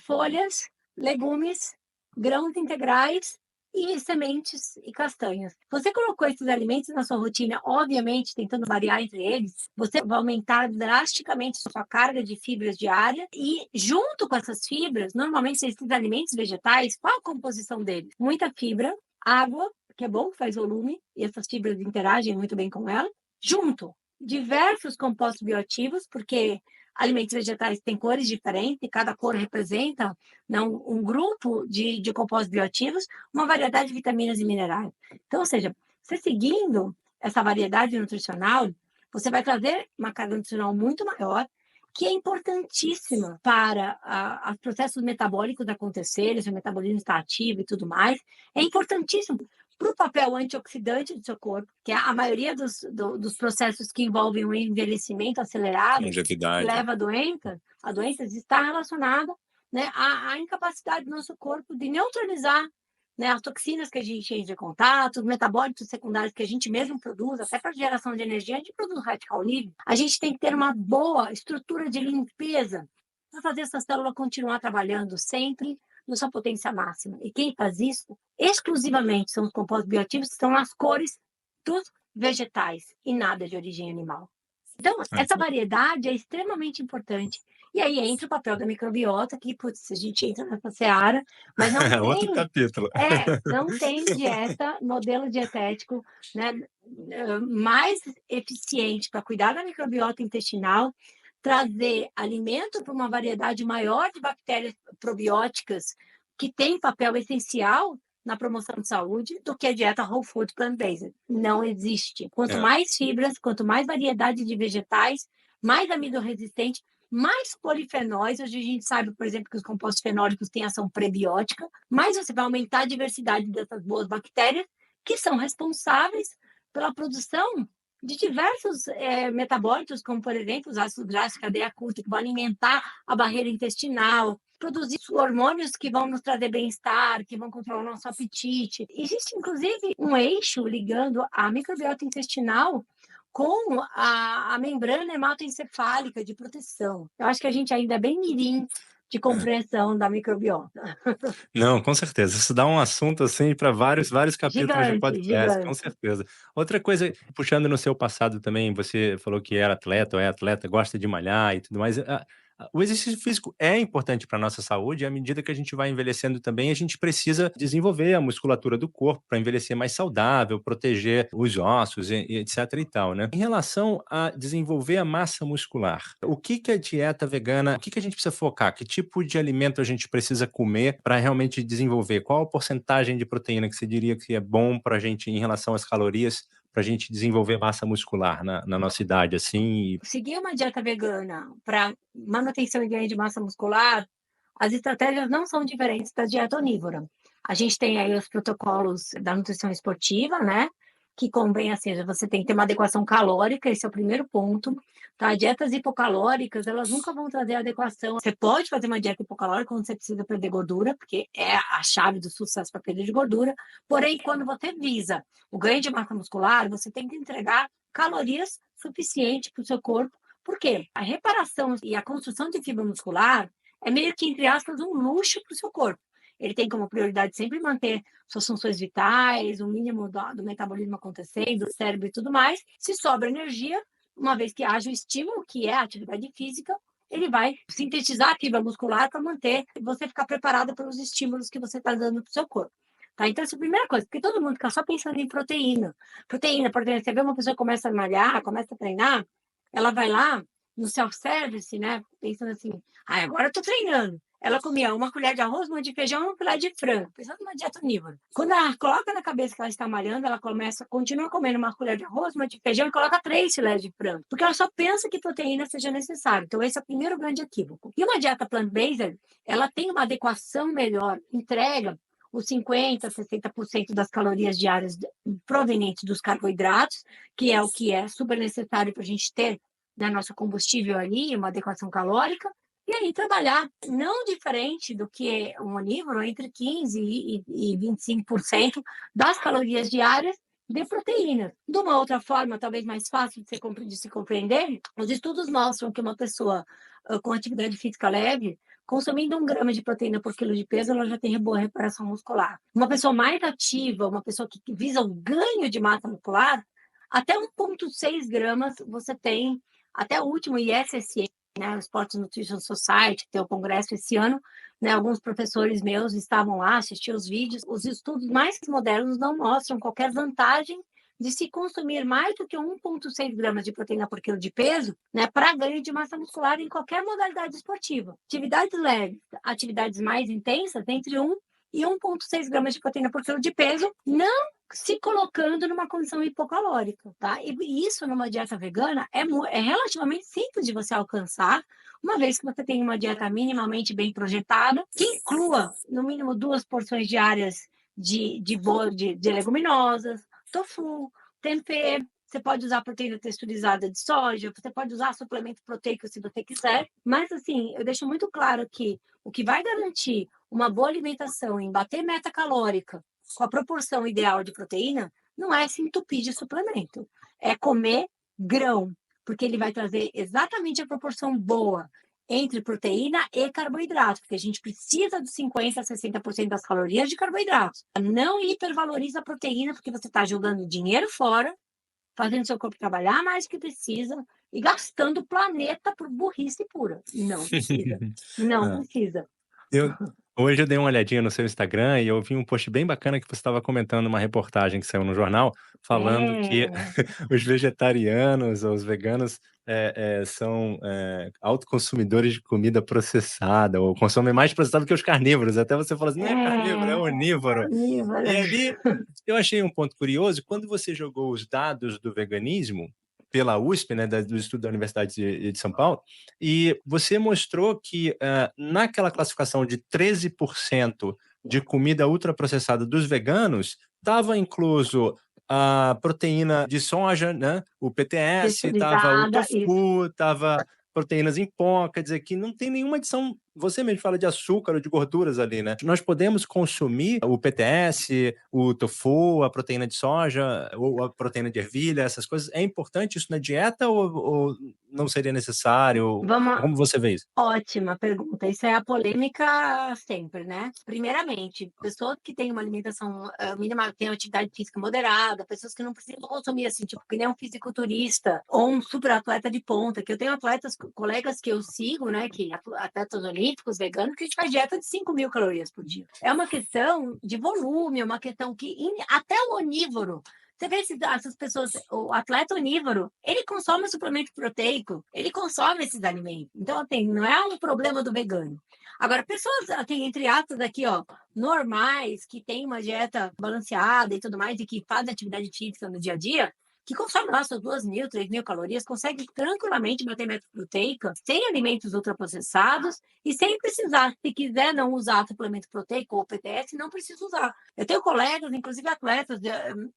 folhas, legumes, grãos integrais e sementes e castanhas. Você colocou esses alimentos na sua rotina, obviamente, tentando variar entre eles, você vai aumentar drasticamente a sua carga de fibras diária e, junto com essas fibras, normalmente esses alimentos vegetais, qual a composição deles? Muita fibra, água, que é bom, faz volume, e essas fibras interagem muito bem com ela, junto diversos compostos bioativos, porque alimentos vegetais têm cores diferentes, e cada cor representa um grupo de compostos bioativos, uma variedade de vitaminas e minerais. Então, ou seja, você seguindo essa variedade nutricional, você vai trazer uma carga nutricional muito maior, que é importantíssima para os processos metabólicos acontecerem, se o metabolismo está ativo e tudo mais. É importantíssimo para o papel antioxidante do seu corpo, que é a maioria dos processos que envolvem o envelhecimento acelerado, Longevidade. que leva a doenças, está relacionada, né, à incapacidade do nosso corpo de neutralizar, né, as toxinas que a gente entra em contato, os metabólitos secundários que a gente mesmo produz, até para geração de energia, a gente produz radical livre. A gente tem que ter uma boa estrutura de limpeza para fazer essa célula continuar trabalhando sempre na sua potência máxima. E quem faz isso exclusivamente são os compostos bioativos, que estão nas cores dos vegetais e nada de origem animal. Então, essa variedade é extremamente importante. E aí entra o papel da microbiota, que, putz, a gente entra nessa seara, mas não tem... Outro capítulo. não tem dieta, modelo dietético, né, mais eficiente para cuidar da microbiota intestinal, trazer alimento para uma variedade maior de bactérias probióticas que tem papel essencial na promoção de saúde do que a dieta whole food plant-based. Não existe. Quanto mais fibras, quanto mais variedade de vegetais, mais amido resistente, mais polifenóis. Hoje a gente sabe, por exemplo, que os compostos fenólicos têm ação prebiótica, mais você vai aumentar a diversidade dessas boas bactérias que são responsáveis pela produção de diversos metabólitos, como, por exemplo, os ácidos graxos de cadeia curta, que vão alimentar a barreira intestinal, produzir hormônios que vão nos trazer bem-estar, que vão controlar o nosso apetite. Existe, inclusive, um eixo ligando a microbiota intestinal com a membrana hematoencefálica de proteção. Eu acho que a gente ainda é bem mirim de compreensão da microbiota. Não, com certeza. Isso dá um assunto, assim, para vários capítulos de Gigante, podcast, com gigante. certeza. Outra coisa, puxando no seu passado também, você falou que era atleta ou é atleta, gosta de malhar e tudo mais. O exercício físico é importante para a nossa saúde, e à medida que a gente vai envelhecendo também, a gente precisa desenvolver a musculatura do corpo para envelhecer mais saudável, proteger os ossos e etc e tal, né? Em relação a desenvolver a massa muscular, o que que a dieta vegana, o que que a gente precisa focar? Que tipo de alimento a gente precisa comer para realmente desenvolver? Qual a porcentagem de proteína que você diria que é bom para a gente em relação às calorias, para a gente desenvolver massa muscular na nossa idade, assim? Seguir uma dieta vegana para manutenção e ganho de massa muscular, as estratégias não são diferentes da dieta onívora. A gente tem aí os protocolos da nutrição esportiva, né? Que convém, ou seja, você tem que ter uma adequação calórica, esse é o primeiro ponto. Tá? Dietas hipocalóricas, elas nunca vão trazer adequação. Você pode fazer uma dieta hipocalórica quando você precisa perder gordura, porque é a chave do sucesso para perda de gordura. Porém, quando você visa o ganho de massa muscular, você tem que entregar calorias suficientes para o seu corpo. Por quê? A reparação e a construção de fibra muscular é meio que, entre aspas, um luxo para o seu corpo. Ele tem como prioridade sempre manter suas funções vitais, o mínimo do metabolismo acontecendo, do cérebro e tudo mais. Se sobra energia, uma vez que haja o estímulo, que é a atividade física, ele vai sintetizar a fibra muscular para manter você ficar preparado para os estímulos que você está dando para o seu corpo. Tá? Então, essa é a primeira coisa, porque todo mundo fica só pensando em proteína. Proteína. Você vê uma pessoa que começa a malhar, começa a treinar, ela vai lá no self-service, né? Pensando assim, agora eu estou treinando. Ela comia uma colher de arroz, uma de feijão e uma colher de frango, pensando numa dieta onívora. Quando ela coloca na cabeça que ela está malhando, ela continua comendo uma colher de arroz, uma de feijão e coloca 3 filés de frango, porque ela só pensa que proteína seja necessária. Então, esse é o primeiro grande equívoco. E uma dieta plant-based, ela tem uma adequação melhor, entrega os 50%, 60% das calorias diárias provenientes dos carboidratos, que é super necessário para a gente ter nosso combustível ali, uma adequação calórica, e aí trabalhar não diferente do que um onívoro, entre 15% e 25% das calorias diárias de proteína. De uma outra forma, talvez mais fácil de se compreender, os estudos mostram que uma pessoa com atividade física leve, consumindo 1 grama de proteína por quilo de peso, ela já tem boa reparação muscular. Uma pessoa mais ativa, uma pessoa que visa o ganho de massa muscular, até 1,6 gramas você tem, até o último ISSN, né, o Sports Nutrition Society, que tem o congresso esse ano, né, alguns professores meus estavam lá, assistiam os vídeos. Os estudos mais modernos não mostram qualquer vantagem de se consumir mais do que 1,6 gramas de proteína por quilo de peso, né, para ganho de massa muscular em qualquer modalidade esportiva. Atividades leves, atividades mais intensas, entre 1 e 1,6 gramas de proteína por quilo de peso, não se colocando numa condição hipocalórica, tá? E isso numa dieta vegana é relativamente simples de você alcançar, uma vez que você tem uma dieta minimamente bem projetada, que inclua no mínimo 2 porções diárias de leguminosas, tofu, tempê. Você pode usar proteína texturizada de soja, você pode usar suplemento proteico se você quiser, mas assim, eu deixo muito claro que o que vai garantir uma boa alimentação em bater meta calórica com a proporção ideal de proteína não é se entupir de suplemento, é comer grão, porque ele vai trazer exatamente a proporção boa entre proteína e carboidrato, porque a gente precisa de 50% a 60% das calorias de carboidratos. Não hipervaloriza a proteína, porque você está jogando dinheiro fora, fazendo seu corpo trabalhar mais do que precisa e gastando o planeta por burrice pura. Não precisa. Não precisa. Hoje eu dei uma olhadinha no seu Instagram e eu vi um post bem bacana que você estava comentando uma reportagem que saiu no jornal, falando que os vegetarianos ou os veganos são autoconsumidores de comida processada, ou consomem mais processado que os carnívoros. Até você fala assim, não é carnívoro, é onívoro. E ali eu achei um ponto curioso, quando você jogou os dados do veganismo pela USP, né, do estudo da Universidade de São Paulo, e você mostrou que naquela classificação de 13% de comida ultraprocessada dos veganos, estava incluso a proteína de soja, né? O PTS, estava o Texturizada, isso. tofu, estava proteínas em pó, quer dizer que não tem nenhuma adição. Você mesmo fala de açúcar ou de gorduras ali, né? Nós podemos consumir o PTS, o tofu, a proteína de soja, ou a proteína de ervilha, essas coisas. É importante isso na dieta ou não seria necessário? Vamos Como você vê isso? Ótima pergunta. Isso é a polêmica sempre, né? Primeiramente, pessoas que têm uma alimentação mínima, têm uma atividade física moderada, pessoas que não precisam consumir, assim, tipo, que nem um fisiculturista ou um super atleta de ponta, que eu tenho atletas, colegas que eu sigo, né, que atletas olímpicos, veganos, que a gente faz dieta de 5.000 calorias por dia. É uma questão de volume, é uma questão que até o onívoro. Você vê essas pessoas, o atleta onívoro, ele consome suplemento proteico, ele consome esses alimentos. Então, assim, não é um problema do vegano. Agora, pessoas, assim, entre aspas, aqui, ó, normais, que têm uma dieta balanceada e tudo mais, e que fazem atividade física no dia a dia, que consomem lá suas 2.000, 3.000 calorias, conseguem tranquilamente bater meta proteica, sem alimentos ultraprocessados e sem precisar, se quiser não usar suplemento proteico ou PTS, não precisa usar. Eu tenho colegas, inclusive atletas,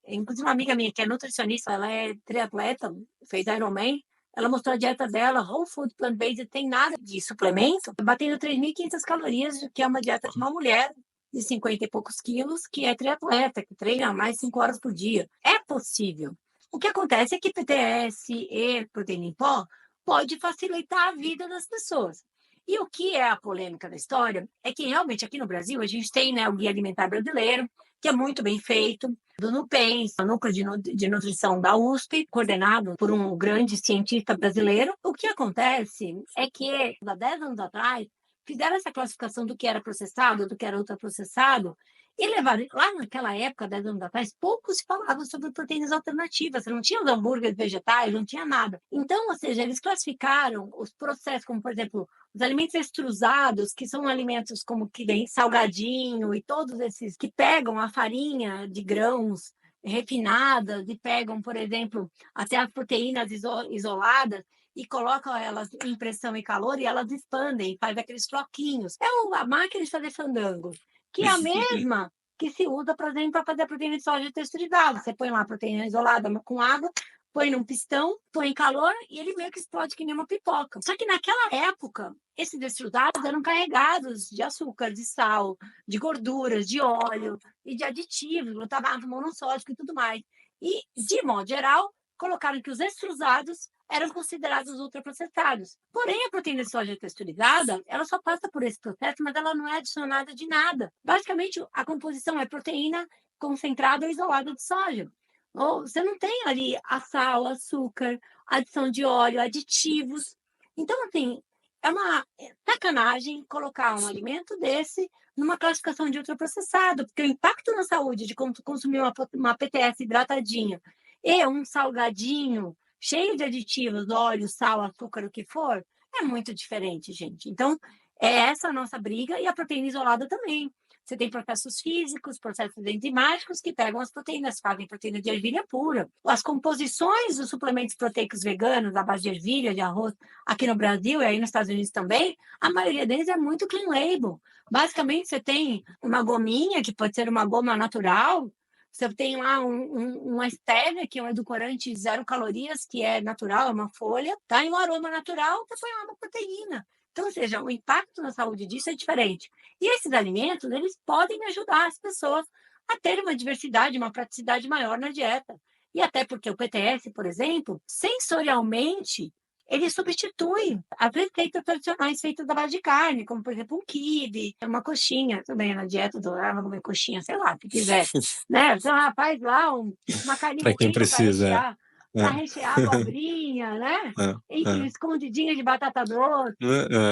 inclusive uma amiga minha que é nutricionista, ela é triatleta, fez Ironman, ela mostrou a dieta dela, whole food, plant-based, tem nada de suplemento, batendo 3.500 calorias, que é uma dieta de uma mulher de 50 e poucos quilos, que é triatleta, que treina mais 5 horas por dia. É possível. O que acontece é que PTS e proteína em pó pode facilitar a vida das pessoas. E o que é a polêmica da história é que realmente aqui no Brasil a gente tem, né, o Guia Alimentar Brasileiro, que é muito bem feito, do NUPENS, o Núcleo de Nutrição da USP, coordenado por um grande cientista brasileiro. O que acontece é que, há 10 anos atrás, fizeram essa classificação do que era processado, do que era ultraprocessado, e levaram, lá naquela época, 10 anos atrás, pouco se falava sobre proteínas alternativas. Você não tinha os hambúrgueres vegetais, não tinha nada. Então, ou seja, eles classificaram os processos, como, por exemplo, os alimentos extrusados, que são alimentos como que vem salgadinho e todos esses que pegam a farinha de grãos refinadas e pegam, por exemplo, até as proteínas isoladas e colocam elas em pressão e calor e elas expandem, faz aqueles floquinhos. É a máquina de fazer fandango, que é a mesma que se usa, por exemplo, para fazer a proteína de soja texturizada. Você põe lá a proteína isolada com água, põe num pistão, põe em calor e ele meio que explode que nem uma pipoca. Só que naquela época, esses extrudados eram carregados de açúcar, de sal, de gorduras, de óleo e de aditivos, glutamato monossódico e tudo mais. E, de modo geral, colocaram que os extrusados eram considerados ultraprocessados. Porém, a proteína de soja texturizada, ela só passa por esse processo, mas ela não é adicionada de nada. Basicamente, a composição é proteína concentrada ou isolada de soja. Ou você não tem ali a sal, açúcar, adição de óleo, aditivos. Então, assim, é uma sacanagem colocar um alimento desse numa classificação de ultraprocessado, porque o impacto na saúde de consumir uma PTS hidratadinha e um salgadinho cheio de aditivos, óleo, sal, açúcar, o que for, é muito diferente, gente. Então, é essa a nossa briga e a proteína isolada também. Você tem processos físicos, processos enzimáticos que pegam as proteínas, fazem proteína de ervilha pura. As composições dos suplementos proteicos veganos, à base de ervilha, de arroz, aqui no Brasil e aí nos Estados Unidos também, a maioria deles é muito clean label. Basicamente, você tem uma gominha, que pode ser uma goma natural, você tem lá uma stevia, que é um edulcorante 0 calorias, que é natural, é uma folha, tá? E um aroma natural, você põe lá uma proteína. Então, ou seja, o impacto na saúde disso é diferente. E esses alimentos, eles podem ajudar as pessoas a terem uma diversidade, uma praticidade maior na dieta. E até porque o PTS, por exemplo, sensorialmente, ele substitui as receitas tradicionais feitas da base de carne, como, por exemplo, um quibe, uma coxinha, também na dieta do vai comer coxinha, sei lá, o que quiser, né? Então, faz lá uma carne Para quem moída precisa. para rechear a abobrinha, né? Enfim, escondidinha de batata doce.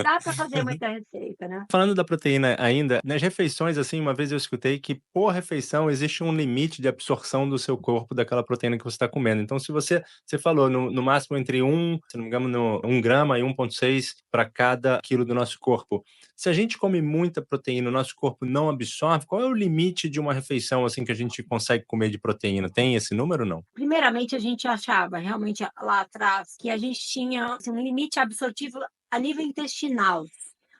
Dá para fazer muita receita, né? Falando da proteína ainda, nas refeições, assim, uma vez eu escutei que por refeição existe um limite de absorção do seu corpo daquela proteína que você está comendo. Então, se você falou no máximo entre se não me engano, 1 grama e 1,6 para cada quilo do nosso corpo. Se a gente come muita proteína, o nosso corpo não absorve, qual é o limite de uma refeição, assim, que a gente consegue comer de proteína? Tem esse número ou não? Primeiramente, a gente achava realmente lá atrás que a gente tinha assim, um limite absortivo a nível intestinal.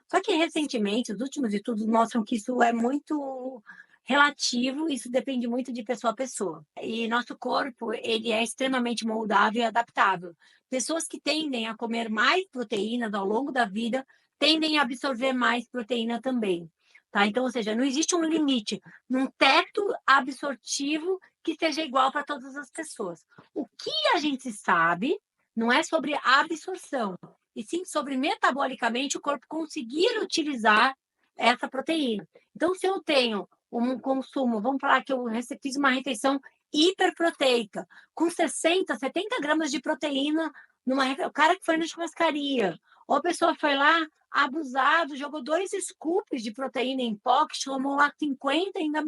Só que recentemente, os últimos estudos mostram que isso é muito relativo, isso depende muito de pessoa a pessoa. E nosso corpo, ele é extremamente moldável e adaptável. Pessoas que tendem a comer mais proteínas ao longo da vida tendem a absorver mais proteína também. Tá? Então, ou seja, não existe um limite, um teto absortivo que seja igual para todas as pessoas. O que a gente sabe não é sobre a absorção, e sim sobre metabolicamente o corpo conseguir utilizar essa proteína. Então, se eu tenho um consumo, vamos falar que eu fiz uma refeição hiperproteica, com 60, 70 gramas de proteína, o cara que foi na churrascaria, ou a pessoa foi lá, abusado, jogou 2 scoops de proteína em pó, que chamou lá 50, ainda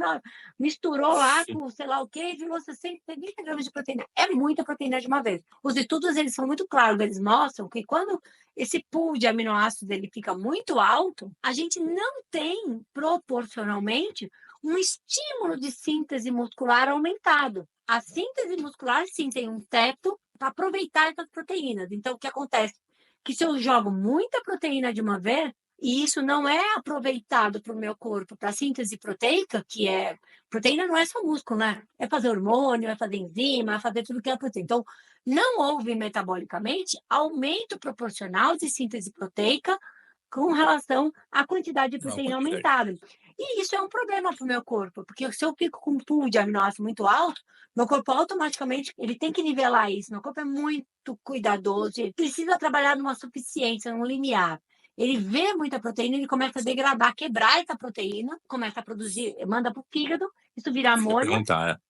misturou lá com sei lá o quê, e virou 60, 70 gramas de proteína. É muita proteína de uma vez. Os estudos, eles são muito claros, eles mostram que quando esse pool de aminoácidos ele fica muito alto, a gente não tem proporcionalmente um estímulo de síntese muscular aumentado. A síntese muscular, sim, tem um teto para aproveitar essas proteínas. Então, o que acontece? Que se eu jogo muita proteína de uma vez, e isso não é aproveitado para o meu corpo, para a síntese proteica, que é... Proteína não é só músculo, né? É fazer hormônio, é fazer enzima, é fazer tudo que é proteína. Então, não houve metabolicamente aumento proporcional de síntese proteica com relação à quantidade de proteína aumentada. E isso é um problema para o meu corpo, porque se eu fico com um pool de aminoácidos muito alto, meu corpo automaticamente ele tem que nivelar isso. Meu corpo é muito cuidadoso, ele precisa trabalhar numa suficiência, num limiar. Ele vê muita proteína, ele começa a degradar, quebrar essa proteína, começa a produzir, manda para o fígado, isso vira amônia,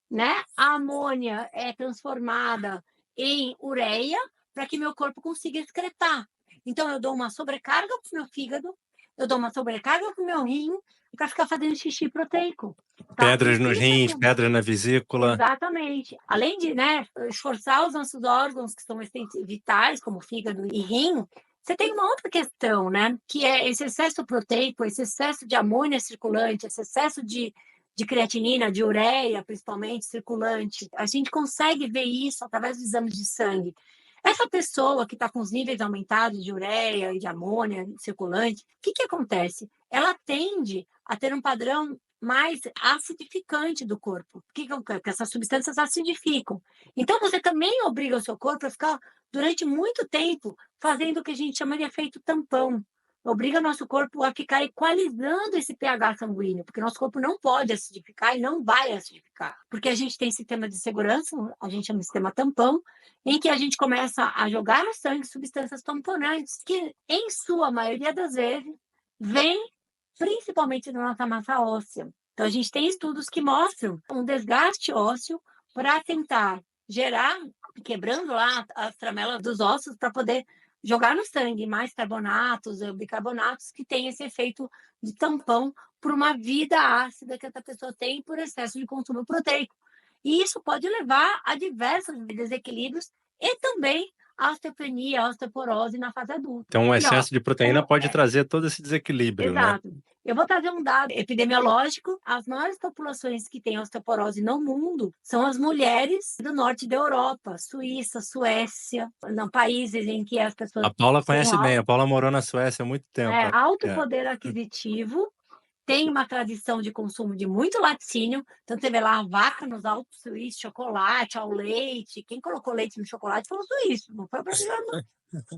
né? A amônia é transformada em ureia para que meu corpo consiga excretar. Então, eu dou uma sobrecarga para o meu fígado, eu dou uma sobrecarga para o meu rim para ficar fazendo xixi proteico. Tá? Pedras nos rins, pedra na vesícula. Exatamente. Além de, né, esforçar os nossos órgãos que são vitais, como fígado e rim, você tem uma outra questão, né, que é esse excesso proteico, esse excesso de amônia circulante, esse excesso de creatinina, de ureia, principalmente, circulante. A gente consegue ver isso através dos exames de sangue. Essa pessoa que está com os níveis aumentados de ureia e de amônia circulante, o que acontece? Ela tende a ter um padrão mais acidificante do corpo. Porque essas substâncias acidificam. Então, você também obriga o seu corpo a ficar, durante muito tempo, fazendo o que a gente chama de efeito tampão. Obriga o nosso corpo a ficar equalizando esse pH sanguíneo, porque nosso corpo não pode acidificar e não vai acidificar. Porque a gente tem sistema de segurança, a gente chama de sistema tampão, em que a gente começa a jogar no sangue substâncias tamponantes, que, em sua maioria das vezes, vêm principalmente da nossa massa óssea. Então, a gente tem estudos que mostram um desgaste ósseo para tentar gerar, quebrando lá as tramelas dos ossos, para poder jogar no sangue mais carbonatos, bicarbonatos, que tem esse efeito de tampão por uma vida ácida que essa pessoa tem por excesso de consumo proteico. E isso pode levar a diversos desequilíbrios e também a osteopenia, a osteoporose na fase adulta. Então, o excesso de proteína pode trazer todo esse desequilíbrio, Exato. né? Eu vou trazer um dado epidemiológico. As maiores populações que têm osteoporose no mundo são as mulheres do norte da Europa, Suíça, Suécia, não, países em que as pessoas... A Paula conhece bem, a Paula morou na Suécia há muito tempo. Alto poder aquisitivo, tem uma tradição de consumo de muito laticínio, então você vê lá a vaca nos Alpes suíços, chocolate, ao leite, quem colocou leite no chocolate foi o suíço, não foi o brasileiro,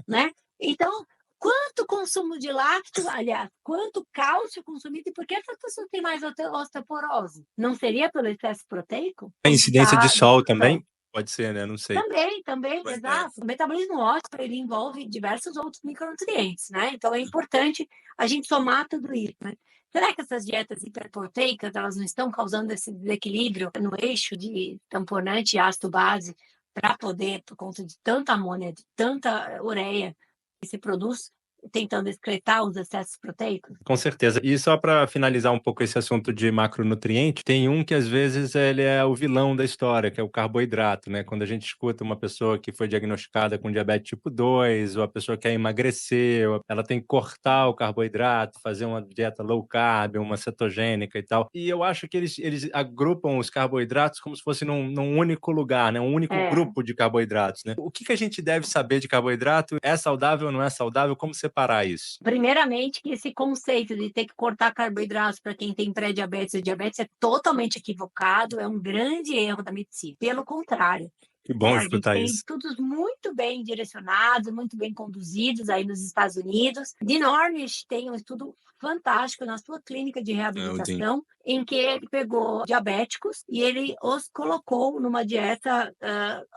né? Então, quanto consumo de lácteo, aliás, quanto cálcio consumido, e por que essas pessoas têm mais osteoporose? Não seria pelo excesso proteico? A incidência de sol também? Pode ser, né? Não sei. Também, exato. O metabolismo ósseo, ele envolve diversos outros micronutrientes, né? Então, é importante a gente somar tudo isso, né? Será que essas dietas hiperproteicas, elas não estão causando esse desequilíbrio no eixo de tamponante e ácido base para poder, por conta de tanta amônia, de tanta ureia que se produz, tentando excretar os excessos proteicos? Com certeza. E só para finalizar um pouco esse assunto de macronutriente, tem um que às vezes ele é o vilão da história, que é o carboidrato, né? Quando a gente escuta uma pessoa que foi diagnosticada com diabetes tipo 2, ou a pessoa quer emagrecer, ela tem que cortar o carboidrato, fazer uma dieta low carb, uma cetogênica e tal. E eu acho que eles agrupam os carboidratos como se fosse num único lugar, né? Um único grupo de carboidratos, né? O que a gente deve saber de carboidrato? É saudável ou não é saudável? Como separar separar isso? Primeiramente, que esse conceito de ter que cortar carboidratos para quem tem pré-diabetes e diabetes é totalmente equivocado, é um grande erro da medicina. Pelo contrário, Que bom a gente escutar tem isso. estudos muito bem direcionados, muito bem conduzidos aí nos Estados Unidos. De Norwich tem um estudo fantástico na sua clínica de reabilitação, em que ele pegou diabéticos e ele os colocou numa dieta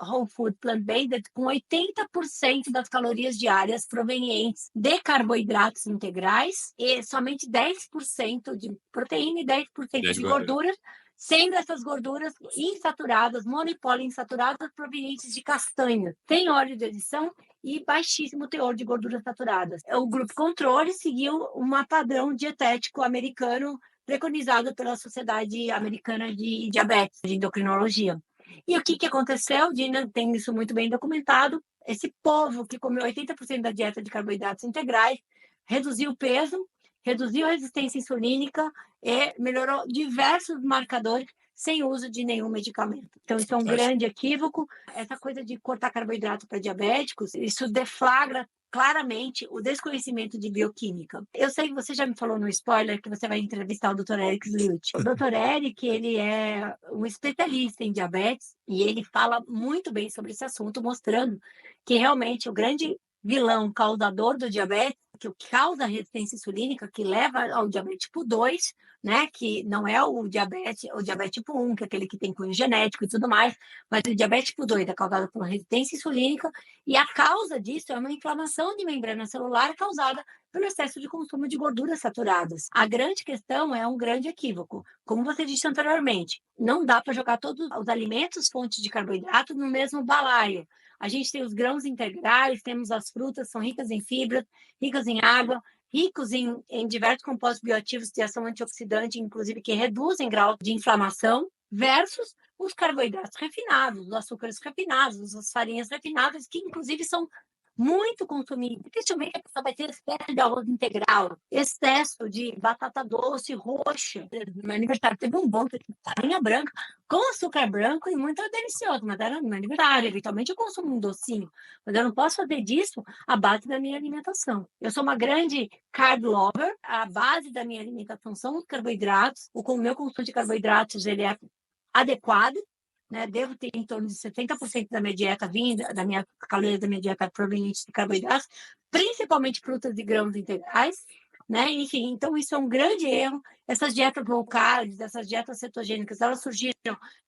whole food plant-based com 80% das calorias diárias provenientes de carboidratos integrais e somente 10% de proteína e 10% de gordura, sendo essas gorduras insaturadas, mono e poliinsaturadas, provenientes de castanha, sem óleo de adição e baixíssimo teor de gorduras saturadas. O grupo controle seguiu um padrão dietético americano preconizado pela Sociedade Americana de Diabetes, de Endocrinologia. E o que aconteceu? Dina tem isso muito bem documentado. Esse povo que comeu 80% da dieta de carboidratos integrais reduziu o peso, reduziu a resistência insulínica e melhorou diversos marcadores sem uso de nenhum medicamento. Então, isso é um grande equívoco. Essa coisa de cortar carboidrato para diabéticos, isso deflagra claramente o desconhecimento de bioquímica. Eu sei que você já me falou no spoiler que você vai entrevistar o Dr. Eric Sluit. O Dr. Eric, ele é um especialista em diabetes e ele fala muito bem sobre esse assunto, mostrando que realmente o grande vilão causador do diabetes, que causa a resistência insulínica, que leva ao diabetes tipo 2, né, que não é o diabetes tipo 1, que é aquele que tem cunho genético e tudo mais, mas o diabetes tipo 2 é causado por resistência insulínica e a causa disso é uma inflamação de membrana celular causada pelo excesso de consumo de gorduras saturadas. A grande questão é um grande equívoco. Como você disse anteriormente, não dá para jogar todos os alimentos fontes de carboidrato no mesmo balaio. A gente tem os grãos integrais, temos as frutas, são ricas em fibras, ricas em água, ricos em diversos compostos bioativos de ação antioxidante, inclusive que reduzem grau de inflamação, versus os carboidratos refinados, os açúcares refinados, as farinhas refinadas, que inclusive são muito consumidos. Dificilmente a pessoa vai ter excesso de arroz integral, excesso de batata doce roxa. No meu aniversário teve um bolo de farinha branca com açúcar branco e muito delicioso, mas era no meu aniversário. Eventualmente eu consumo um docinho, mas eu não posso fazer disso a base da minha alimentação. Eu sou uma grande carb lover, a base da minha alimentação são os carboidratos. O meu consumo de carboidratos ele é adequado, né? Devo ter em torno de 70% da minha dieta vinda, da minha caloria da minha dieta proveniente de carboidratos, principalmente frutas e grãos integrais, né? Enfim, então isso é um grande erro. Essas dietas low carb, essas dietas cetogênicas, elas surgiram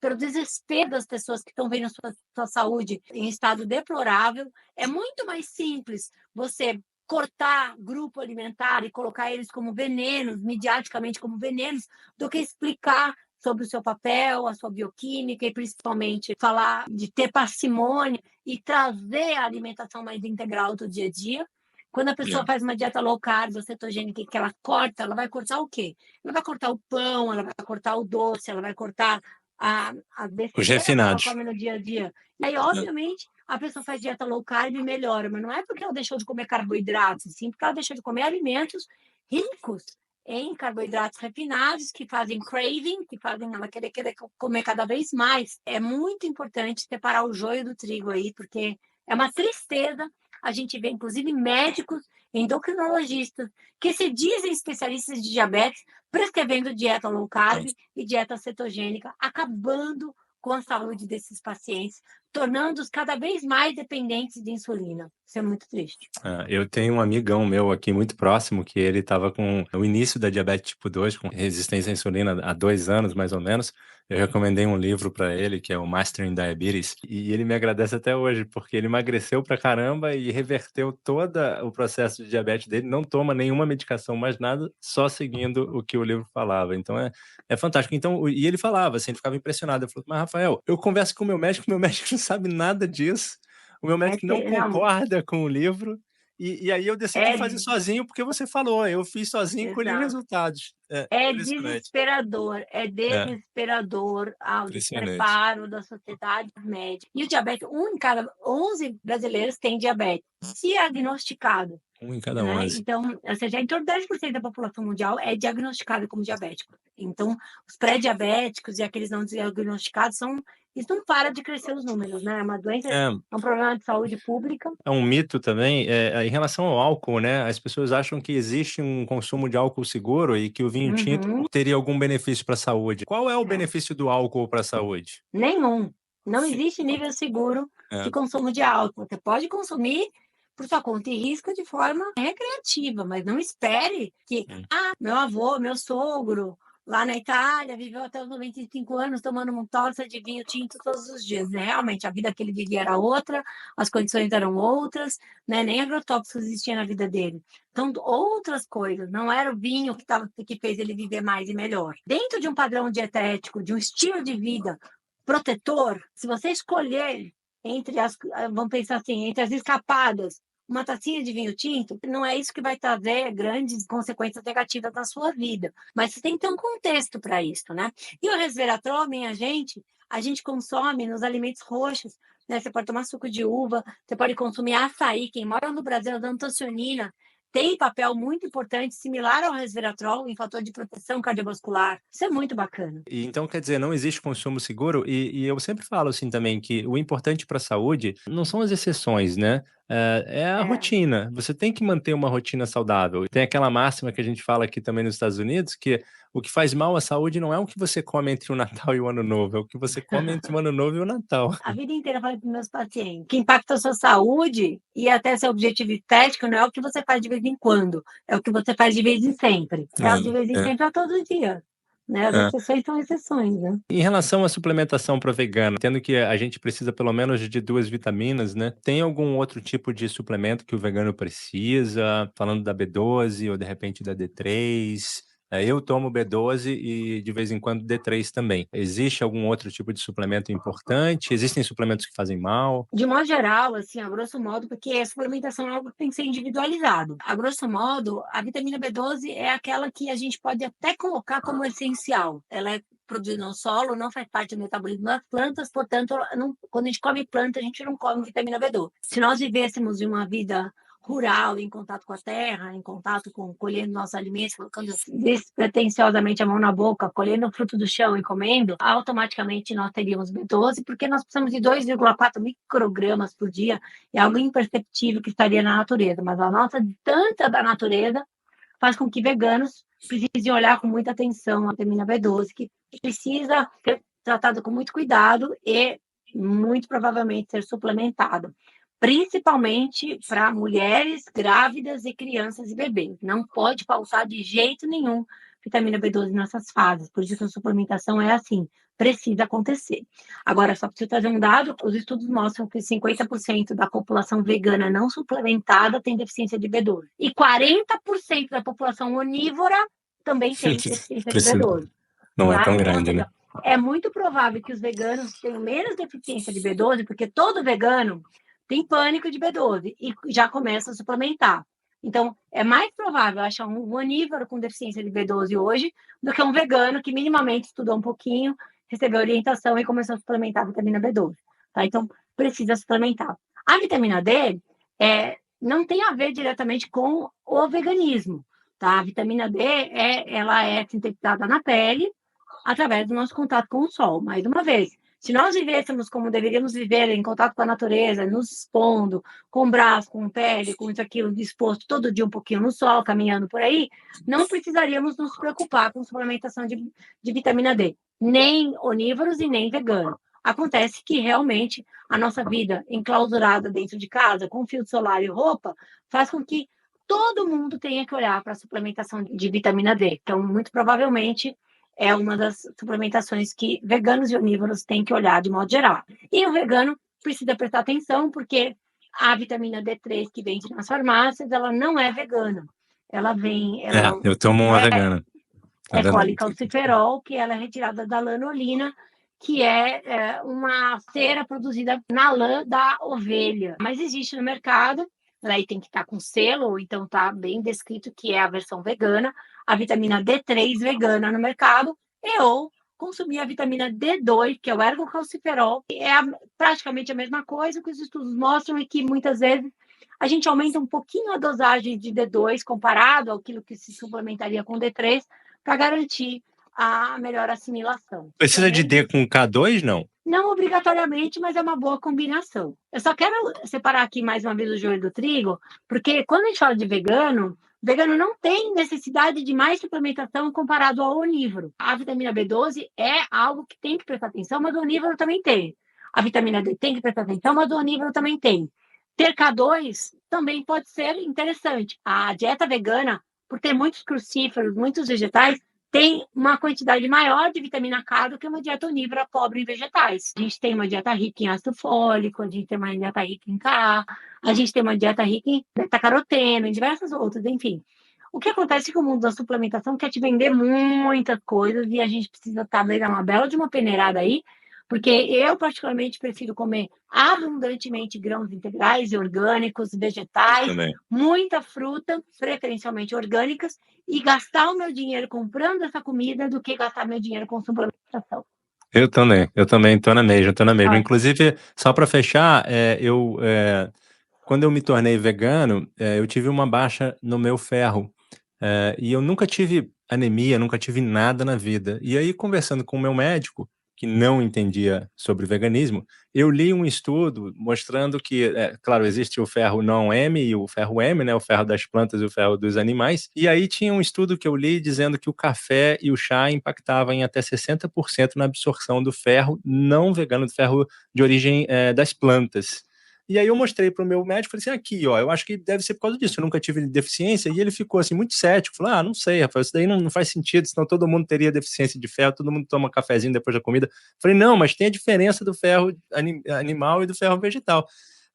pelo desespero das pessoas que estão vendo a sua saúde em estado deplorável. É muito mais simples você cortar grupo alimentar e colocar eles como venenos, midiaticamente como venenos, do que explicar sobre o seu papel, a sua bioquímica e principalmente falar de ter parcimônia e trazer a alimentação mais integral do dia a dia. Quando a pessoa faz uma dieta low carb ou cetogênica que ela corta, ela vai cortar o quê? Ela vai cortar o pão, ela vai cortar o doce, ela vai cortar a besteira que ela come no dia a dia. E aí, obviamente, a pessoa faz dieta low carb e melhora, mas não é porque ela deixou de comer carboidratos, sim porque ela deixou de comer alimentos ricos em carboidratos refinados, que fazem craving, que fazem ela querer comer cada vez mais. É muito importante separar o joio do trigo aí, porque é uma tristeza a gente vê, inclusive, médicos, endocrinologistas, que se dizem especialistas de diabetes, prescrevendo dieta low carb e dieta cetogênica, acabando com a saúde desses pacientes, tornando-os cada vez mais dependentes de insulina. Isso é muito triste. Eu tenho um amigão meu aqui muito próximo que ele estava com o início da diabetes tipo 2, com resistência à insulina há 2 anos, mais ou menos. Eu recomendei um livro para ele, que é o Mastering Diabetes, e ele me agradece até hoje, porque ele emagreceu pra caramba e reverteu todo o processo de diabetes dele, não toma nenhuma medicação, mais nada, só seguindo o que o livro falava. Então é fantástico. Então, e ele falava, assim, ele ficava impressionado. Eu falei, mas Rafael, eu converso com o meu médico não sabe nada disso. O meu médico não concorda com o livro, e aí eu decidi fazer sozinho, porque você falou, eu fiz sozinho e colhi resultados. É desesperador o despreparo da sociedade médica. E o diabetes, 1 em cada 11 brasileiros tem diabetes, diagnosticado. 1 em cada 11. Então, ou seja, em torno de 10% da população mundial é diagnosticada como diabético. Então, os pré-diabéticos e aqueles não diagnosticados são isso não para de crescer os números, né? É uma doença, É, é um problema de saúde pública. é um mito também, em relação ao álcool, né, as pessoas acham que existe um consumo de álcool seguro e que o vinho tinto Uhum, teria algum benefício para a saúde. Qual é o é. benefício do álcool para a saúde? Nenhum. Não existe nível seguro de É. consumo de álcool. Você pode consumir por sua conta e risco de forma recreativa, mas não espere que, Hum. meu avô, meu sogro, lá na Itália, viveu até os 95 anos tomando uma taça de vinho tinto todos os dias. Realmente, a vida que ele vivia era outra, as condições eram outras, né? Nem agrotóxicos existia na vida dele. Então, outras coisas, não era o vinho que fez ele viver mais e melhor. Dentro de um padrão dietético, de um estilo de vida protetor, se você escolher vamos pensar assim, entre as escapadas, uma tacinha de vinho tinto, não é isso que vai trazer grandes consequências negativas na sua vida. Mas você tem que ter um contexto para isso, né? E o resveratrol, minha gente, a gente consome nos alimentos roxos, né? Você pode tomar suco de uva, você pode consumir açaí. Quem mora no Brasil, a antocianina tem papel muito importante, similar ao resveratrol, em fator de proteção cardiovascular. Isso é muito bacana. E então, quer dizer, não existe consumo seguro, e eu sempre falo assim também que o importante para a saúde não são as exceções, né? É a É. rotina. Você tem que manter uma rotina saudável. Tem aquela máxima que a gente fala aqui também nos Estados Unidos, que o que faz mal à saúde não é o que você come entre o Natal e o Ano Novo, é o que você come entre o Ano Novo e o Natal. A vida inteira eu falei para meus pacientes, o que impacta a sua saúde e até seu objetivo estético não é o que você faz de vez em quando, é o que você faz de vez em sempre. É de vez em sempre a todo dia, né? As É. exceções são exceções, né? Em relação à suplementação para vegano, tendo que a gente precisa pelo menos de 2 vitaminas, né, tem algum outro tipo de suplemento que o vegano precisa? Falando da B12 ou de repente da D3. Eu tomo B12 e de vez em quando D3 também. Existe algum outro tipo de suplemento importante? Existem suplementos que fazem mal? De modo geral, assim, a grosso modo, porque a suplementação é algo que tem que ser individualizado. A grosso modo, a vitamina B12 é aquela que a gente pode até colocar como essencial. Ela é produzida no solo, não faz parte do metabolismo das plantas, portanto, quando a gente come planta, a gente não come vitamina B12. Se nós vivêssemos de uma vida rural, em contato com a terra, em contato com colhendo nossos alimentos, colocando despretensiosamente a mão na boca, colhendo o fruto do chão e comendo, automaticamente nós teríamos B12, porque nós precisamos de 2,4 microgramas por dia, é algo imperceptível que estaria na natureza, mas a nossa distância da natureza faz com que veganos precisem olhar com muita atenção a vitamina B12, que precisa ser tratada com muito cuidado e muito provavelmente ser suplementada, principalmente para mulheres grávidas e crianças e bebês. Não pode faltar de jeito nenhum vitamina B12 nessas fases, por isso que a suplementação é assim, precisa acontecer. Agora, só preciso trazer um dado, os estudos mostram que 50% da população vegana não suplementada tem deficiência de B12, e 40% da população onívora também tem deficiência de Precisa. B12. Não é Tá? tão Então, ou grande, né? seja, é muito provável que os veganos tenham menos deficiência de B12, porque todo vegano tem pânico de B12 e já começa a suplementar. Então, é mais provável achar um onívoro com deficiência de B12 hoje do que um vegano que minimamente estudou um pouquinho, recebeu orientação e começou a suplementar a vitamina B12. Tá? Então, precisa suplementar. A vitamina D não tem a ver diretamente com o veganismo. Tá? A vitamina D ela é sintetizada na pele através do nosso contato com o sol. Mais uma vez, se nós vivêssemos como deveríamos viver, em contato com a natureza, nos expondo, com braço, com pele, com isso, aquilo, disposto todo dia um pouquinho no sol, caminhando por aí, não precisaríamos nos preocupar com suplementação de vitamina D, nem onívoros e nem vegano. Acontece que realmente a nossa vida enclausurada dentro de casa, com fio solar e roupa, faz com que todo mundo tenha que olhar para a suplementação de vitamina D. Então, muito provavelmente, é uma das suplementações que veganos e onívoros têm que olhar de modo geral. E o vegano precisa prestar atenção, porque a vitamina D3 que vende nas farmácias, ela não é vegana. Ela vem... Eu tomo uma vegana. É colicalciferol, que ela é retirada da lanolina, que é uma cera produzida na lã da ovelha. Mas existe no mercado, aí tem que estar com selo, ou então está bem descrito que é a versão vegana, a vitamina D3 vegana no mercado, ou consumir a vitamina D2, que é o ergocalciferol, que é praticamente a mesma coisa, que os estudos mostram e que muitas vezes a gente aumenta um pouquinho a dosagem de D2 comparado àquilo que se suplementaria com D3, para garantir a melhor assimilação. Precisa de Também D com K2, não? Não obrigatoriamente, mas é uma boa combinação. Eu só quero separar aqui mais uma vez o joio do trigo, porque quando a gente fala de vegano, vegano não tem necessidade de mais suplementação comparado ao onívoro. A vitamina B12 é algo que tem que prestar atenção, mas o onívoro também tem. A vitamina D tem que prestar atenção, mas o onívoro também tem. Ter K2 também pode ser interessante. A dieta vegana, por ter muitos crucíferos, muitos vegetais, tem uma quantidade maior de vitamina K do que uma dieta onívora pobre em vegetais. A gente tem uma dieta rica em ácido fólico, a gente tem uma dieta rica em K, a gente tem uma dieta rica em beta-caroteno, em diversas outras, enfim. O que acontece é que o mundo da suplementação quer te vender muitas coisas e a gente precisa dar uma bela de uma peneirada aí, porque eu particularmente prefiro comer abundantemente grãos integrais e orgânicos, vegetais, Também. muita fruta, preferencialmente orgânicas, e gastar o meu dinheiro comprando essa comida do que gastar meu dinheiro com suplementação. Eu também tô na mesma. Ah. Inclusive, só para fechar, quando eu me tornei vegano, eu tive uma baixa no meu ferro. E eu nunca tive anemia, nunca tive nada na vida. E aí, conversando com o meu médico, que não entendia sobre veganismo, eu li um estudo mostrando que, claro, existe o ferro não M e o ferro M, né, o ferro das plantas e o ferro dos animais. E aí tinha um estudo que eu li dizendo que o café e o chá impactavam em até 60% na absorção do ferro não vegano, do ferro de origem das plantas. E aí eu mostrei para o meu médico, falei assim, aqui, ó, eu acho que deve ser por causa disso, eu nunca tive deficiência, e ele ficou assim, muito cético, falou, não sei, Rafael, isso daí não faz sentido, senão todo mundo teria deficiência de ferro, todo mundo toma cafezinho depois da comida. Falei, não, mas tem a diferença do ferro animal e do ferro vegetal.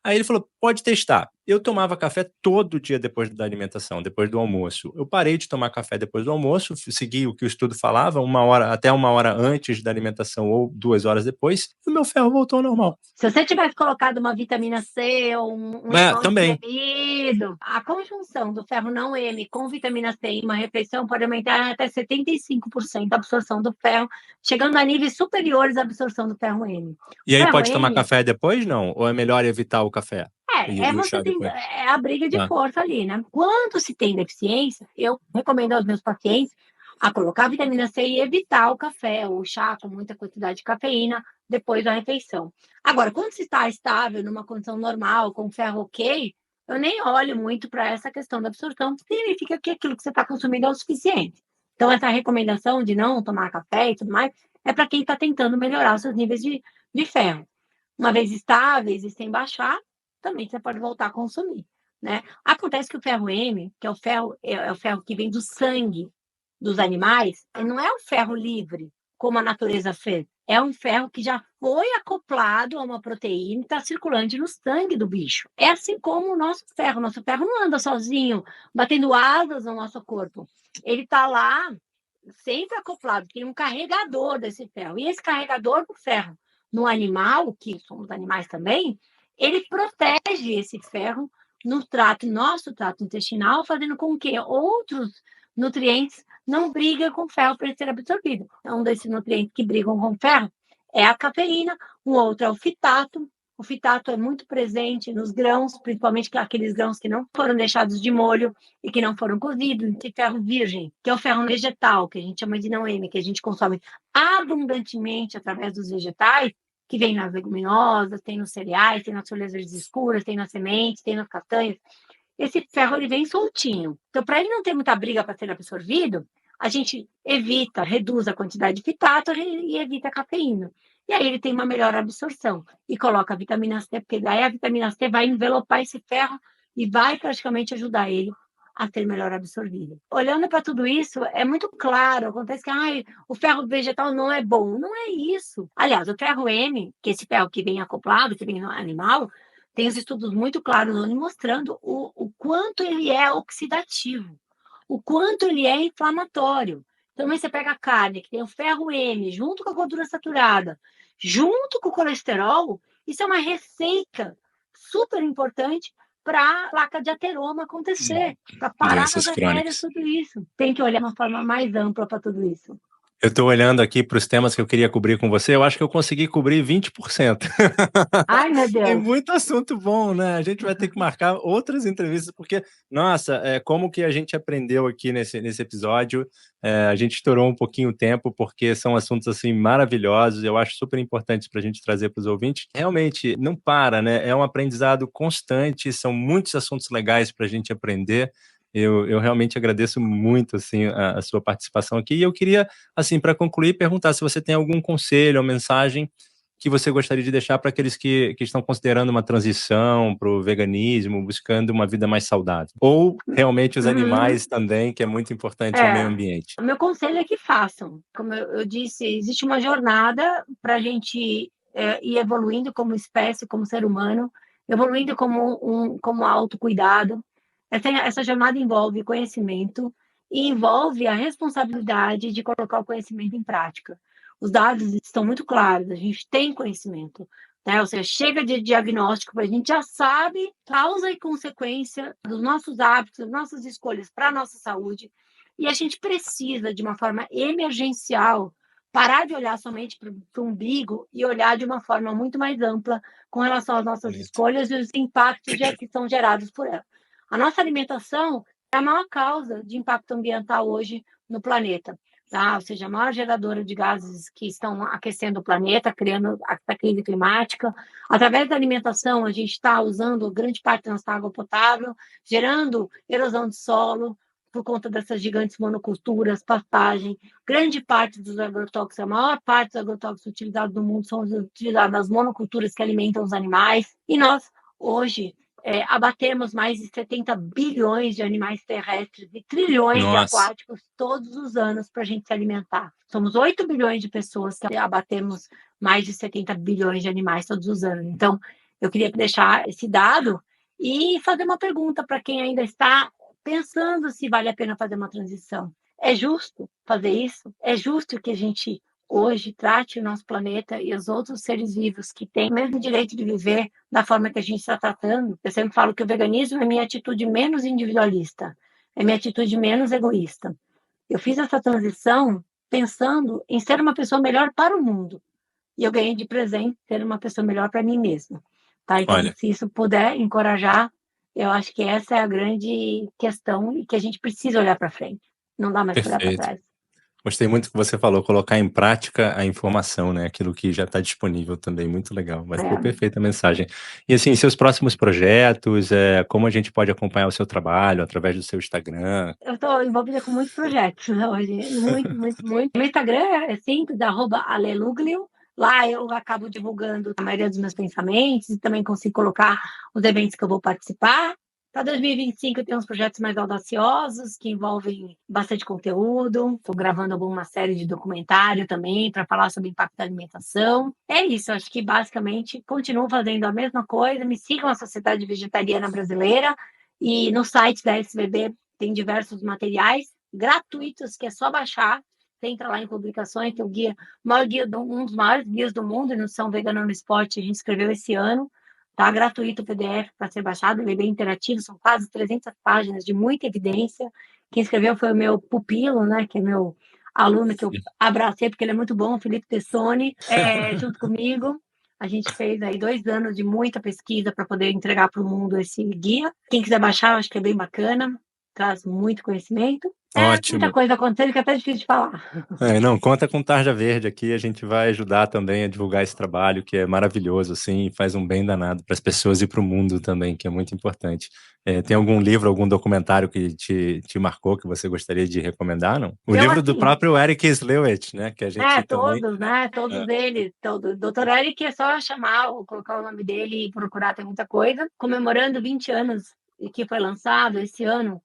Aí ele falou, pode testar. Eu tomava café todo dia depois da alimentação, depois do almoço. Eu parei de tomar café depois do almoço, segui o que o estudo falava, até uma hora antes da alimentação ou 2 horas depois, e o meu ferro voltou ao normal. Se você tivesse colocado uma vitamina C ou um limão também. espremido, a conjunção do ferro não M com vitamina C em uma refeição pode aumentar até 75% a absorção do ferro, chegando a níveis superiores à absorção do ferro M. E aí ferro pode tomar M, café depois, não? Ou é melhor evitar o café? é a briga de força ali, né? Quando se tem deficiência, eu recomendo aos meus pacientes a colocar vitamina C e evitar o café ou o chá com muita quantidade de cafeína depois da refeição. Agora, quando se está estável, numa condição normal, com ferro ok, eu nem olho muito para essa questão da absorção, significa que aquilo que você está consumindo é o suficiente. Então, essa recomendação de não tomar café e tudo mais é para quem está tentando melhorar os seus níveis de ferro. Uma vez estáveis e sem baixar, também você pode voltar a consumir, né? Acontece que o ferro M, que é o ferro que vem do sangue dos animais, não é um ferro livre, como a natureza fez. É um ferro que já foi acoplado a uma proteína e está circulante no sangue do bicho. É assim como o nosso ferro. Nosso ferro não anda sozinho, batendo asas no nosso corpo. Ele está lá, sempre acoplado, tem um carregador desse ferro. E esse carregador do ferro no animal, que somos animais também, ele protege esse ferro no nosso trato intestinal, fazendo com que outros nutrientes não briguem com ferro para ser absorvido. Um desses nutrientes que brigam com ferro é a cafeína, o outro é o fitato. O fitato é muito presente nos grãos, principalmente aqueles grãos que não foram deixados de molho e que não foram cozidos. Tem ferro virgem, que é o ferro vegetal, que a gente chama de não M, que a gente consome abundantemente através dos vegetais, que vem nas leguminosas, tem nos cereais, tem nas folhas verdes escuras, tem nas sementes, tem nas castanhas. Esse ferro ele vem soltinho. Então, para ele não ter muita briga para ser absorvido, a gente reduz a quantidade de fitato e evita a cafeína. E aí ele tem uma melhor absorção. E coloca a vitamina C, porque daí a vitamina C vai envelopar esse ferro e vai praticamente ajudar ele a ser melhor absorvido. Olhando para tudo isso, é muito claro. Acontece que o ferro vegetal não é bom. Não é isso. Aliás, o ferro M, que é esse ferro que vem acoplado, que vem no animal, tem os estudos muito claros mostrando o quanto ele é oxidativo, o quanto ele é inflamatório. Então, você pega a carne, que tem o ferro M, junto com a gordura saturada, junto com o colesterol, isso é uma receita super importante para a placa de ateroma acontecer, para parar nas artérias, tudo isso. Tem que olhar de uma forma mais ampla para tudo isso. Eu estou olhando aqui para os temas que eu queria cobrir com você, eu acho que eu consegui cobrir 20%. Ai, meu Tem Deus! muito assunto bom, né, a gente vai ter que marcar outras entrevistas, porque, nossa, como que a gente aprendeu aqui nesse episódio, a gente estourou um pouquinho o tempo, porque são assuntos, assim, maravilhosos, eu acho super importantes para a gente trazer para os ouvintes. Realmente, não para, né, é um aprendizado constante, são muitos assuntos legais para a gente aprender. Eu realmente agradeço muito, assim, a sua participação aqui, e eu queria, assim, para concluir, perguntar se você tem algum conselho ou mensagem que você gostaria de deixar para aqueles que estão considerando uma transição para o veganismo, buscando uma vida mais saudável. Ou realmente os Uhum. animais também, que é muito importante ao meio É, ambiente. o meu conselho é que façam. Como eu disse, existe uma jornada para a gente ir evoluindo como espécie, como ser humano, evoluindo como autocuidado. Essa jornada envolve conhecimento e envolve a responsabilidade de colocar o conhecimento em prática. Os dados estão muito claros, a gente tem conhecimento, né? Ou seja, chega de diagnóstico, a gente já sabe causa e consequência dos nossos hábitos, das nossas escolhas para a nossa saúde, e a gente precisa, de uma forma emergencial, parar de olhar somente para o umbigo e olhar de uma forma muito mais ampla com relação às nossas Bonito. escolhas e os impactos que são gerados por ela. A nossa alimentação é a maior causa de impacto ambiental hoje no planeta. Tá? Ou seja, a maior geradora de gases que estão aquecendo o planeta, criando a crise climática. Através da alimentação, a gente está usando grande parte da nossa água potável, gerando erosão de solo, por conta dessas gigantes monoculturas, pastagem. Grande parte dos agrotóxicos, a maior parte dos agrotóxicos utilizados no mundo são utilizados nas monoculturas que alimentam os animais. E nós, hoje, abatemos mais de 70 bilhões de animais terrestres e trilhões de Nossa, aquáticos todos os anos para a gente se alimentar. Somos 8 bilhões de pessoas que abatemos mais de 70 bilhões de animais todos os anos. Então, eu queria deixar esse dado e fazer uma pergunta para quem ainda está pensando se vale a pena fazer uma transição. É justo fazer isso? É justo que a gente hoje trate o nosso planeta e os outros seres vivos que têm o mesmo direito de viver da forma que a gente está tratando? Eu sempre falo que o veganismo é minha atitude menos individualista, é minha atitude menos egoísta. Eu fiz essa transição pensando em ser uma pessoa melhor para o mundo. E eu ganhei de presente ser uma pessoa melhor para mim mesma. Tá? Então, olha, se isso puder encorajar, eu acho que essa é a grande questão e que a gente precisa olhar para frente. Não dá mais para olhar para perfeito. trás. Gostei muito que você falou, colocar em prática a informação, né, aquilo que já está disponível também, muito legal, mas foi É. perfeita a mensagem. E assim, seus próximos projetos, como a gente pode acompanhar o seu trabalho através do seu Instagram? Eu estou envolvida com muitos projetos hoje, muito, muito, muito. Meu Instagram é simples, @aleluglio. Lá eu acabo divulgando a maioria dos meus pensamentos e também consigo colocar os eventos que eu vou participar. Para 2025 eu tenho uns projetos mais audaciosos que envolvem bastante conteúdo. Estou gravando alguma série de documentário também para falar sobre o impacto da alimentação. É isso, acho que basicamente continuo fazendo a mesma coisa. Me sigam a Sociedade Vegetariana Brasileira e no site da SBB tem diversos materiais gratuitos que é só baixar. Você entra lá em publicações, tem o guia, um dos maiores guias do mundo em nutrição vegana no esporte, a gente escreveu esse ano. Tá gratuito o PDF para ser baixado, ele é bem interativo, são quase 300 páginas de muita evidência. Quem escreveu foi o meu pupilo, né, que é meu aluno que eu abracei porque ele é muito bom, o Felipe Tessoni, junto comigo. A gente fez aí 2 anos de muita pesquisa para poder entregar para o mundo esse guia. Quem quiser baixar, eu acho que é bem bacana, traz muito conhecimento. Muita Ótimo. coisa acontecendo que é até difícil de falar. Não, conta com Tarja Verde aqui, a gente vai ajudar também a divulgar esse trabalho, que é maravilhoso, assim, e faz um bem danado para as pessoas e para o mundo também, que é muito importante. Tem algum livro, algum documentário que te marcou, que você gostaria de recomendar, não? O Eu, livro do assim, próprio Eric Slewett, né, que a gente também... todos, né? É, Todos eles. Todo. Doutor Eric é só chamar ou colocar o nome dele e procurar, tem muita coisa. Comemorando 20 anos que foi lançado esse ano,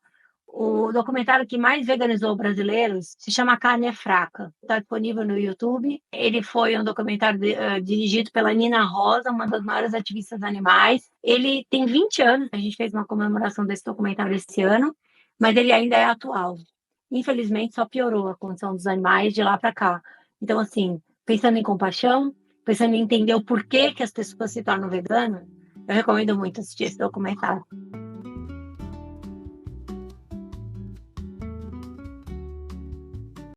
o documentário que mais veganizou brasileiros se chama Carne é Fraca. Está disponível no YouTube. Ele foi um documentário dirigido pela Nina Rosa, uma das maiores ativistas animais. Ele tem 20 anos, a gente fez uma comemoração desse documentário esse ano, mas ele ainda é atual. Infelizmente, só piorou a condição dos animais de lá para cá. Então, assim, pensando em compaixão, pensando em entender o porquê que as pessoas se tornam veganas, eu recomendo muito assistir esse documentário.